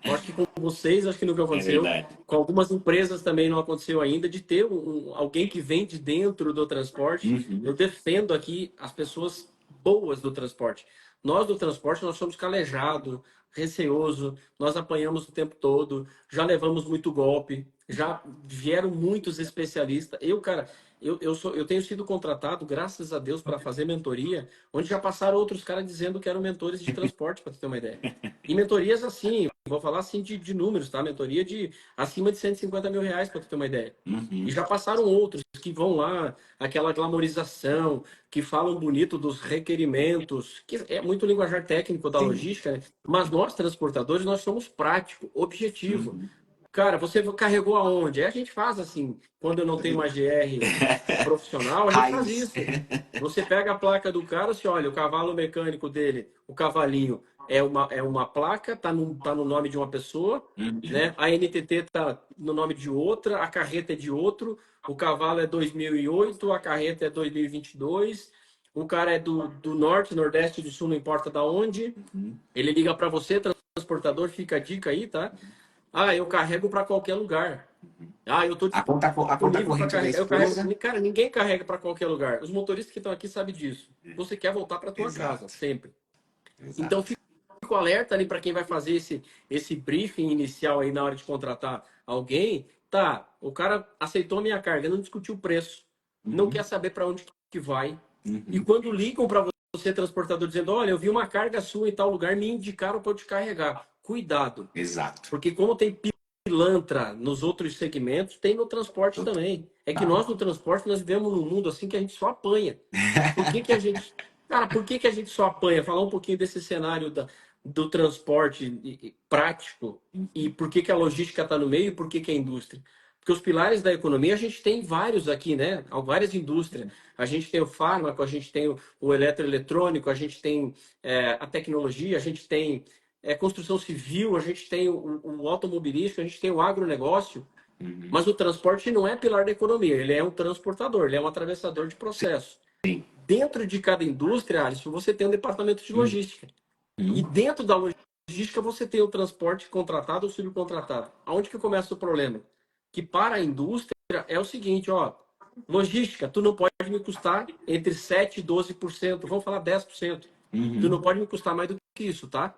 Speaker 1: Acho que com vocês, acho que nunca
Speaker 2: É
Speaker 1: aconteceu.
Speaker 2: verdade.
Speaker 1: Com algumas empresas também não aconteceu ainda, de ter alguém que vem de dentro do transporte.
Speaker 2: Uhum.
Speaker 1: Eu defendo aqui as pessoas boas do transporte. Nós do transporte, nós somos calejados, receoso, nós apanhamos o tempo todo, já levamos muito golpe, já vieram muitos especialistas. Eu, cara, eu tenho sido contratado, graças a Deus, para fazer mentoria, onde já passaram outros caras dizendo que eram mentores de transporte, para você ter uma ideia. E mentorias assim, vou falar assim de números, tá? Mentoria de acima de 150 mil reais, para você ter uma ideia. E
Speaker 2: Uhum.
Speaker 1: já passaram outros que vão lá, aquela glamorização, que falam bonito dos requerimentos, que é muito linguajar técnico da
Speaker 2: Sim.
Speaker 1: logística, né? Mas nós, transportadores, nós somos prático, objetivo.
Speaker 2: Uhum.
Speaker 1: Cara, você carregou aonde? Aí a gente faz assim, quando eu não
Speaker 2: É
Speaker 1: tenho uma
Speaker 2: verdade.
Speaker 1: GR profissional, a gente faz
Speaker 2: Raiz.
Speaker 1: isso. Você pega a placa do cara, você olha, o cavalo mecânico dele, o cavalinho, é uma placa, tá no nome de uma pessoa,
Speaker 2: Uhum.
Speaker 1: né? A NTT tá no nome de outra, a carreta é de outro, o cavalo é 2008, a carreta é 2022, o cara é do norte, nordeste, do sul, não importa da onde.
Speaker 2: Uhum.
Speaker 1: Ele liga para você, transportador, fica a dica aí, tá? Ah, eu carrego para qualquer lugar. Ah, eu tô
Speaker 2: A conta
Speaker 1: disponível para
Speaker 2: corrente da
Speaker 1: carregar. Eu carrego.
Speaker 2: esposa.
Speaker 1: Cara, ninguém carrega para qualquer lugar. Os motoristas que estão aqui sabem disso. Você quer voltar para tua casa,
Speaker 2: Exato.
Speaker 1: sempre. Então,
Speaker 2: Exato.
Speaker 1: fico alerta ali para quem vai fazer esse briefing inicial aí na hora de contratar alguém. Tá, o cara aceitou a minha carga, não discutiu o preço, não quer
Speaker 2: Uhum.
Speaker 1: saber para onde que vai. E
Speaker 2: Uhum.
Speaker 1: quando ligam para você, transportador, dizendo: olha, eu vi uma carga sua em tal lugar, me indicaram para eu te carregar. Cuidado,
Speaker 2: Exato.
Speaker 1: porque como tem pilantra nos outros segmentos, tem no transporte também. É que
Speaker 2: Total.
Speaker 1: nós no transporte nós vivemos num mundo assim que a gente só apanha. Por que que a gente, cara, por que que a gente só apanha? Falar um pouquinho desse cenário do transporte prático e por que que a logística está no meio e por que que a indústria? Porque os pilares da economia a gente tem vários aqui, né? Há várias indústrias. A gente tem o fármaco, a gente tem o eletroeletrônico, a gente tem a tecnologia, a gente tem construção civil, a gente tem o automobilístico, a gente tem o agronegócio.
Speaker 2: Uhum.
Speaker 1: Mas o transporte não é pilar da economia, ele é um transportador, ele é um atravessador de processo.
Speaker 2: Sim.
Speaker 1: Dentro de cada indústria, Alisson, você tem um departamento de logística. E
Speaker 2: Uhum.
Speaker 1: dentro da logística, você tem o transporte contratado ou subcontratado. Aonde que começa o problema? Que para a indústria é o seguinte, ó, logística, tu não pode me custar entre 7% e 12%, vamos falar 10%. Tu não
Speaker 2: Uhum.
Speaker 1: pode me custar mais do que isso, tá?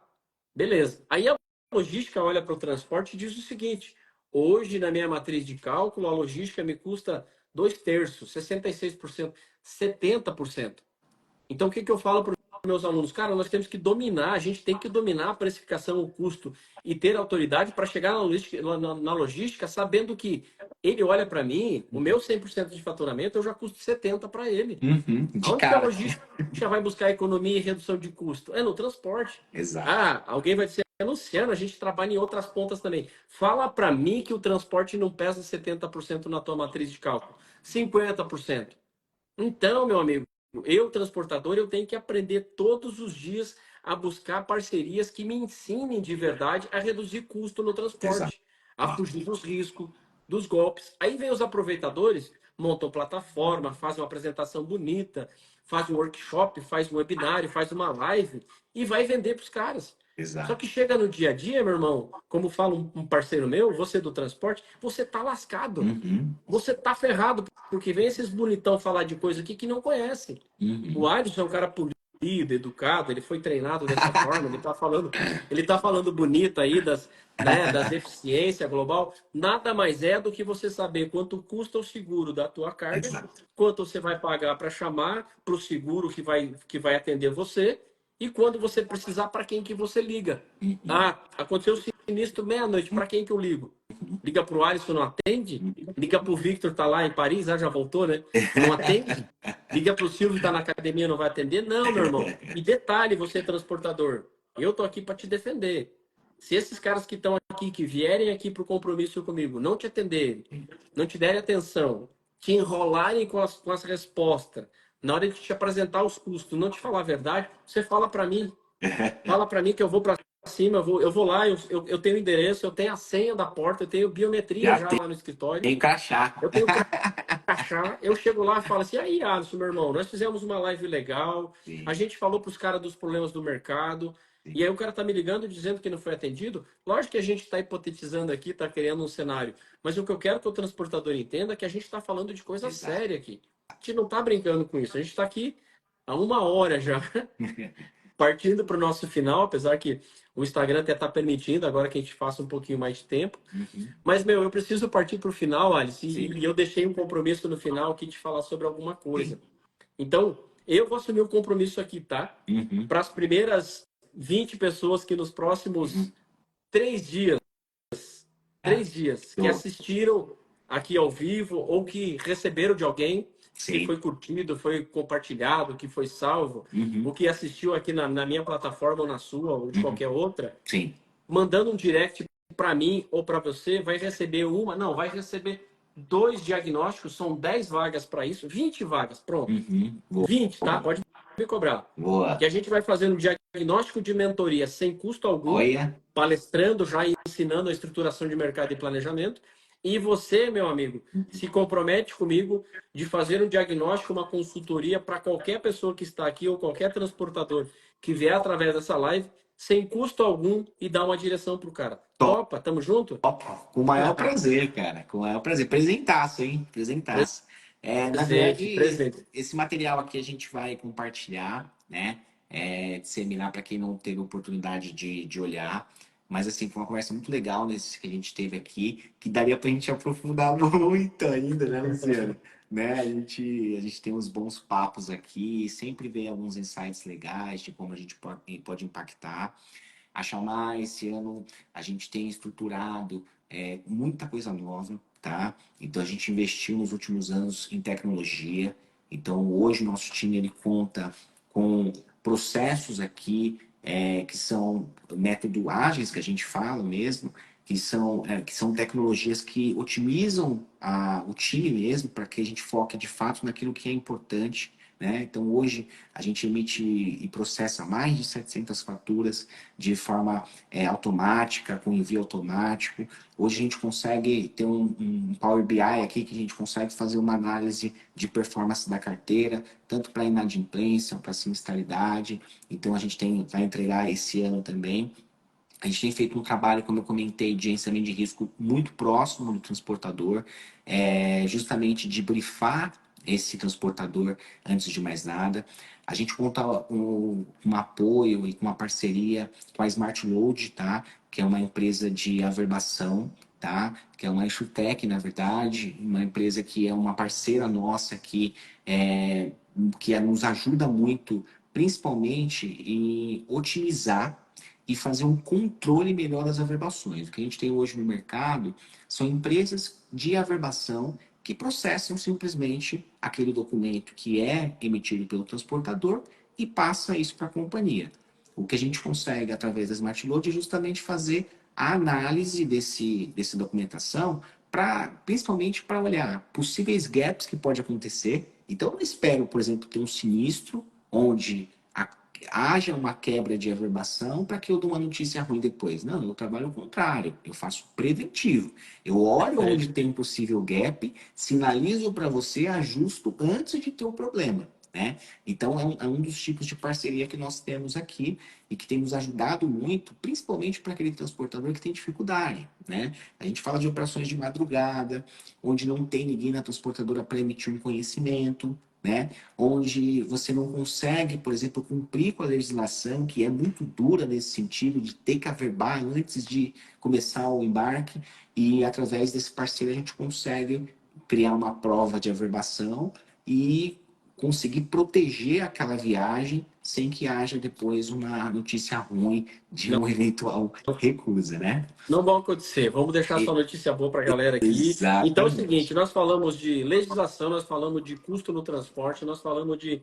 Speaker 1: Beleza. Aí a logística olha para o transporte e diz o seguinte: hoje, na minha matriz de cálculo, a logística me custa dois terços, 66%, 70%. Então, o que que eu falo para os meus alunos? Cara, nós temos que dominar, a gente tem que dominar a precificação, o custo e ter autoridade para chegar na logística, sabendo que ele olha para mim, o meu 100% de faturamento, eu já custo 70% para ele.
Speaker 2: Uhum. De
Speaker 1: Aonde que a
Speaker 2: cara.
Speaker 1: logística vai buscar economia e redução de custo? É no transporte.
Speaker 2: Exato.
Speaker 1: Ah, alguém vai dizer, Luciano, a gente trabalha em outras pontas também. Fala para mim que o transporte não pesa 70% na tua matriz de cálculo. 50%. Então, meu amigo, eu, transportador, eu tenho que aprender todos os dias a buscar parcerias que me ensinem de verdade a reduzir custo no
Speaker 2: Exato.
Speaker 1: transporte, a fugir dos riscos, dos golpes. Aí vem os aproveitadores, montam plataforma, fazem uma apresentação bonita, faz um workshop, faz um webinário, faz uma live e vai vender para os caras. Só
Speaker 2: Exato.
Speaker 1: que chega no dia a dia, meu irmão, como fala um parceiro meu, você do transporte, você tá lascado.
Speaker 2: Uhum.
Speaker 1: Você tá ferrado, porque vem esses bonitão falar de coisa aqui que não conhecem. O
Speaker 2: Uhum.
Speaker 1: Alisson é um cara polido, educado, ele foi treinado dessa forma, ele tá falando bonito aí das, né, das eficiências global. Nada mais é do que você saber quanto custa o seguro da tua carga,
Speaker 2: Exato.
Speaker 1: quanto você vai pagar para chamar para o seguro que vai atender você e quando você precisar para quem que você liga.
Speaker 2: Uhum.
Speaker 1: Ah, aconteceu o sinistro meia-noite, para quem que eu ligo? Liga pro Alisson, não atende? Liga pro Victor, tá lá em Paris, já voltou, né? Não atende? Liga pro Silvio, tá na academia, não vai atender? Não, meu irmão. E detalhe, você é transportador. Eu tô aqui para te defender. Se esses caras que estão aqui, que vierem aqui pro compromisso comigo, não te atenderem, não te derem atenção, te enrolarem com as respostas, na hora de te apresentar os custos, não te falar a verdade, você fala para mim. Fala para mim que eu vou para cima, eu vou lá, eu tenho endereço, eu tenho a senha da porta, eu tenho biometria
Speaker 2: Já
Speaker 1: já lá no escritório,
Speaker 2: tem crachá.
Speaker 1: eu tenho crachá, eu chego lá e falo assim, aí, Alisson, meu irmão, nós fizemos uma live legal, a
Speaker 2: Sim,
Speaker 1: gente falou para os caras dos problemas do mercado, e
Speaker 2: sim.
Speaker 1: aí o cara tá me ligando dizendo que não foi atendido. Lógico que a gente está hipotetizando aqui, está criando um cenário, mas o que eu quero que o transportador entenda é que a gente está falando de coisa
Speaker 2: Exato.
Speaker 1: séria aqui. A gente não está brincando com isso, a gente está aqui há 1 hora já partindo para o nosso final, apesar que o Instagram até está permitindo agora que a gente faça um pouquinho mais de tempo.
Speaker 2: Uhum.
Speaker 1: Mas, meu, eu preciso partir para o final, Alice,
Speaker 2: Sim,
Speaker 1: e eu deixei um compromisso no final aqui de falar sobre alguma
Speaker 2: sim.
Speaker 1: coisa. Então, eu vou assumir o compromisso aqui, tá?
Speaker 2: Uhum.
Speaker 1: Para as primeiras 20 pessoas que nos próximos
Speaker 2: Uhum.
Speaker 1: 3 dias,
Speaker 2: Ah,
Speaker 1: 3 dias, que
Speaker 2: show.
Speaker 1: assistiram aqui ao vivo ou que receberam de alguém que
Speaker 2: Sim.
Speaker 1: foi curtido, foi compartilhado, que foi salvo,
Speaker 2: Uhum.
Speaker 1: ou que assistiu aqui na minha plataforma ou na sua ou de
Speaker 2: Uhum.
Speaker 1: qualquer outra,
Speaker 2: Sim.
Speaker 1: mandando um direct para mim ou para você, vai receber vai receber 2 diagnósticos, são 10 vagas para isso, 20 vagas, pronto.
Speaker 2: Uhum. Boa.
Speaker 1: 20, tá? Pode me cobrar. Que
Speaker 2: Boa.
Speaker 1: a gente vai fazendo diagnóstico de mentoria sem custo algum,
Speaker 2: Olha.
Speaker 1: palestrando já e ensinando a estruturação de mercado e planejamento. E você, meu amigo, se compromete comigo de fazer um diagnóstico, uma consultoria para qualquer pessoa que está aqui ou qualquer transportador que vier através dessa live, sem custo algum e dar uma direção pro cara.
Speaker 2: Top.
Speaker 1: Topa? Tamo junto?
Speaker 2: Com o maior prazer, cara. Com o maior prazer. Presentaço, hein? Presentaço. Na
Speaker 1: Presente,
Speaker 2: verdade,
Speaker 1: presente.
Speaker 2: esse material aqui a gente vai compartilhar, né? Disseminar para quem não teve oportunidade de olhar. Mas, assim, foi uma conversa muito legal nesse que a gente teve aqui, que daria para a gente aprofundar muito ainda, né, Luciano? Né? A gente tem uns bons papos aqui, sempre vem alguns insights legais de como a gente pode impactar. A Chamar, esse ano, a gente tem estruturado muita coisa nova, tá? Então, a gente investiu nos últimos anos em tecnologia. Então, hoje, o nosso time ele conta com processos aqui que são métodos ágeis, que a gente fala mesmo, que são tecnologias que otimizam o time mesmo, para que a gente foque de fato naquilo que é importante. Né? Então, hoje, a gente emite e processa mais de 700 faturas de forma automática, com envio automático. Hoje, a gente consegue ter um Power BI aqui que a gente consegue fazer uma análise de performance da carteira, tanto para inadimplência, para sinistralidade. Então, a gente vai entregar esse ano também. A gente tem feito um trabalho, como eu comentei, de gerenciamento de risco muito próximo do transportador, justamente de brifar esse transportador antes de mais nada. A gente conta com um apoio e com uma parceria com a Smart Load, tá? Que é uma empresa de averbação, tá? Que é uma insurtech, na verdade, uma empresa que é uma parceira nossa que nos ajuda muito, principalmente em otimizar e fazer um controle melhor das averbações. O que a gente tem hoje no mercado são empresas de averbação que processam simplesmente aquele documento que é emitido pelo transportador e passa isso para a companhia. O que a gente consegue através da Smart Load é justamente fazer a análise dessa documentação, principalmente para olhar possíveis gaps que pode acontecer. Então, eu não espero, por exemplo, ter um sinistro onde haja uma quebra de averbação para que eu dou uma notícia ruim depois. Não, eu trabalho ao contrário, eu faço preventivo. Eu olho onde
Speaker 1: Perfeito.
Speaker 2: tem um possível gap, sinalizo para você, ajusto antes de ter o problema, né? Então é um dos tipos de parceria que nós temos aqui e que tem nos ajudado muito, principalmente para aquele transportador que tem dificuldade, né? A gente fala de operações de madrugada, onde não tem ninguém na transportadora para emitir um conhecimento, né? Onde você não consegue, por exemplo, cumprir com a legislação, que é muito dura nesse sentido, de ter que averbar antes de começar o embarque, e através desse parceiro a gente consegue criar uma prova de averbação e conseguir proteger aquela viagem sem que haja depois uma notícia ruim de
Speaker 1: Não,
Speaker 2: uma eventual recusa, né?
Speaker 1: não vai acontecer. Vamos deixar só notícia boa para a galera aqui. Então é o
Speaker 2: Exatamente.
Speaker 1: seguinte, nós falamos de legislação, nós falamos de custo no transporte, nós falamos de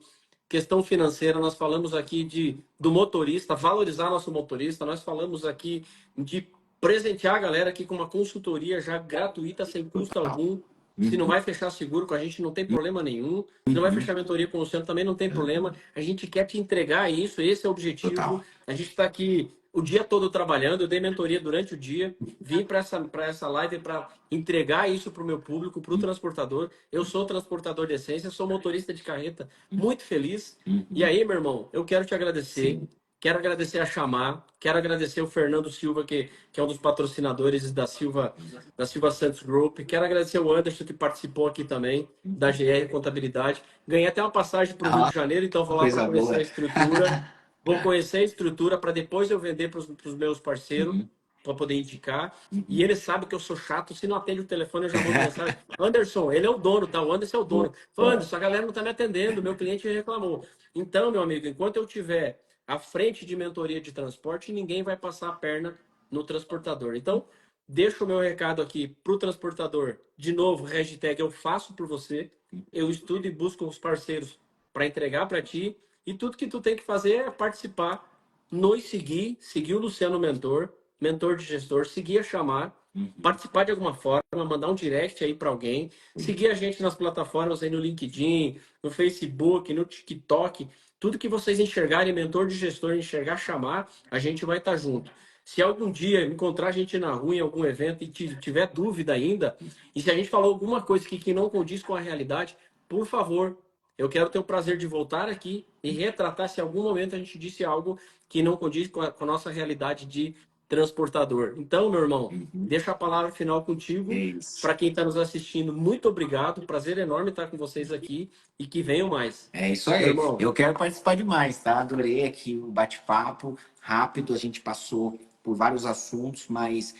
Speaker 1: questão financeira, nós falamos aqui do motorista, valorizar nosso motorista, nós falamos aqui de presentear a galera aqui com uma consultoria já gratuita, sem custo
Speaker 2: Total.
Speaker 1: algum. Se não
Speaker 2: Uhum,
Speaker 1: vai fechar seguro com a gente, não tem problema nenhum. Se não vai
Speaker 2: uhum,
Speaker 1: fechar mentoria com o Luciano, também não tem problema. A gente quer te entregar isso, esse é o objetivo.
Speaker 2: total.
Speaker 1: A gente está aqui o dia todo trabalhando, eu dei mentoria durante o dia, vim para essa live para entregar isso para o meu público, para o transportador. Eu sou transportador de essência, sou motorista de carreta, muito feliz. E
Speaker 2: Uhum,
Speaker 1: aí, meu irmão, eu quero te agradecer.
Speaker 2: sim.
Speaker 1: Quero agradecer a Chamar, quero agradecer o Fernando Silva, que é um dos patrocinadores da Silva Santos Group. Quero agradecer o Anderson, que participou aqui também, da GR Contabilidade. Ganhei até uma passagem para o Rio
Speaker 2: Ah,
Speaker 1: de Janeiro, então vou lá para
Speaker 2: coisa
Speaker 1: conhecer a
Speaker 2: boa.
Speaker 1: estrutura. Vou conhecer a estrutura para depois eu vender para os meus parceiros,
Speaker 2: Uhum,
Speaker 1: para poder indicar. E
Speaker 2: uhum.
Speaker 1: ele sabe que eu sou chato. Se não atende o telefone, eu já mando mensagem. Anderson, ele é o dono, tá? O Anderson é o dono. Fala,
Speaker 2: Boa.
Speaker 1: Anderson, a galera não está me atendendo, meu cliente reclamou. Então, meu amigo, enquanto eu tiver à frente de mentoria de transporte, ninguém vai passar a perna no transportador. Então, deixo o meu recado aqui para o transportador. De novo, hashtag eu faço por você. Eu estudo e busco os parceiros para entregar para ti. E tudo que tu tem que fazer é participar, nos seguir o Luciano Mentor, mentor de gestor, seguir a chamar,
Speaker 2: Uhum,
Speaker 1: participar de alguma forma, mandar um direct aí para alguém, seguir a gente nas plataformas aí no LinkedIn, no Facebook, no TikTok, tudo que vocês enxergarem, mentor de gestor, enxergar, chamar, a gente vai estar junto. Se algum dia encontrar a gente na rua em algum evento e tiver dúvida ainda, e se a gente falou alguma coisa que não condiz com a realidade, por favor, eu quero ter o prazer de voltar aqui e retratar se em algum momento a gente disse algo que não condiz com a nossa realidade de transportador. Então, meu irmão,
Speaker 2: uhum.
Speaker 1: deixa a palavra final
Speaker 2: É
Speaker 1: contigo.
Speaker 2: isso.
Speaker 1: Para quem está nos assistindo, muito obrigado. Prazer enorme estar com vocês aqui e que venham mais.
Speaker 2: É isso
Speaker 1: Meu
Speaker 2: aí.
Speaker 1: irmão,
Speaker 2: Eu quero participar demais, tá? Adorei aqui o bate-papo rápido. A gente passou por vários assuntos, mas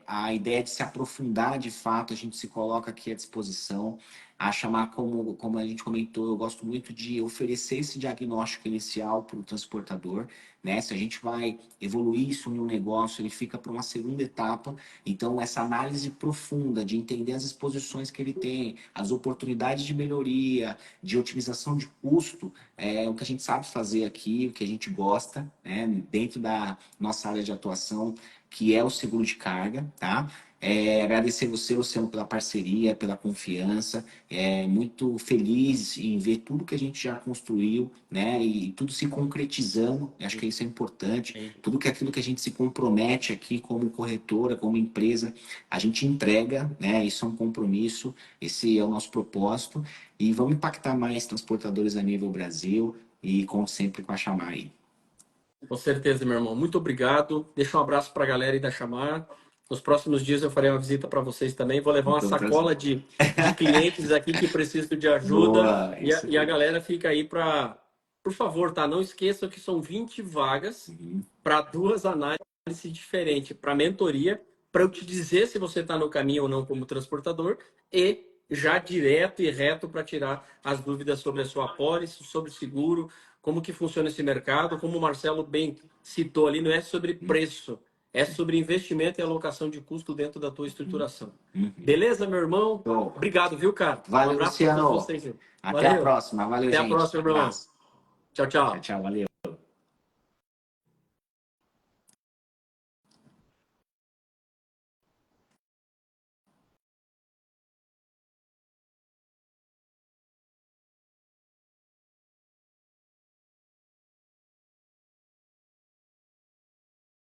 Speaker 2: a ideia de se aprofundar de fato, a gente se coloca aqui à disposição. A chamar, como a gente comentou, eu gosto muito de oferecer esse diagnóstico inicial para o transportador, né? Se a gente vai evoluir isso em um negócio, ele fica para uma segunda etapa. Então, essa análise profunda de entender as exposições que ele tem, as oportunidades de melhoria, de otimização de custo, é o que a gente sabe fazer aqui, o que a gente gosta, né, dentro da nossa área de atuação, que é o seguro de carga, tá? Agradecer você, Luciano, pela parceria, pela confiança. Muito feliz em ver tudo que a gente já construiu, né? E tudo se concretizando. Acho que isso é importante. Tudo que aquilo que a gente se compromete aqui como corretora, como empresa, a gente entrega, né? Isso é um compromisso. Esse é o nosso propósito. E vamos impactar mais transportadores a nível Brasil e conto sempre com a Chamar aí.
Speaker 1: com certeza, meu irmão. Muito obrigado. Deixa um abraço para a galera aí da Chamar. Nos próximos dias eu farei uma visita para vocês também. Vou levar uma
Speaker 2: Então, prazer.
Speaker 1: sacola de clientes aqui que precisam de ajuda.
Speaker 2: Boa, é
Speaker 1: E a,
Speaker 2: isso
Speaker 1: e a
Speaker 2: aí.
Speaker 1: galera fica aí para. Por favor, tá? Não esqueçam que são 20 vagas
Speaker 2: Uhum,
Speaker 1: para duas análises diferentes: para mentoria, para eu te dizer se você está no caminho ou não como transportador, e já direto e reto para tirar as dúvidas sobre a sua apólice, sobre seguro, como que funciona esse mercado. Como o Marcelo bem citou ali, não é sobre preço, é sobre investimento e alocação de custo dentro da tua
Speaker 2: uhum,
Speaker 1: estruturação.
Speaker 2: uhum.
Speaker 1: Beleza, meu irmão?
Speaker 2: Bom,
Speaker 1: Obrigado, viu, cara? Um
Speaker 2: valeu,
Speaker 1: abraço para todos
Speaker 2: Luciano.
Speaker 1: vocês.
Speaker 2: Até a
Speaker 1: Valeu.
Speaker 2: próxima. Valeu,
Speaker 1: Até a
Speaker 2: gente.
Speaker 1: próxima, irmão.
Speaker 2: Abraço.
Speaker 1: Tchau,
Speaker 2: Tchau,
Speaker 1: tchau.
Speaker 2: tchau. Valeu.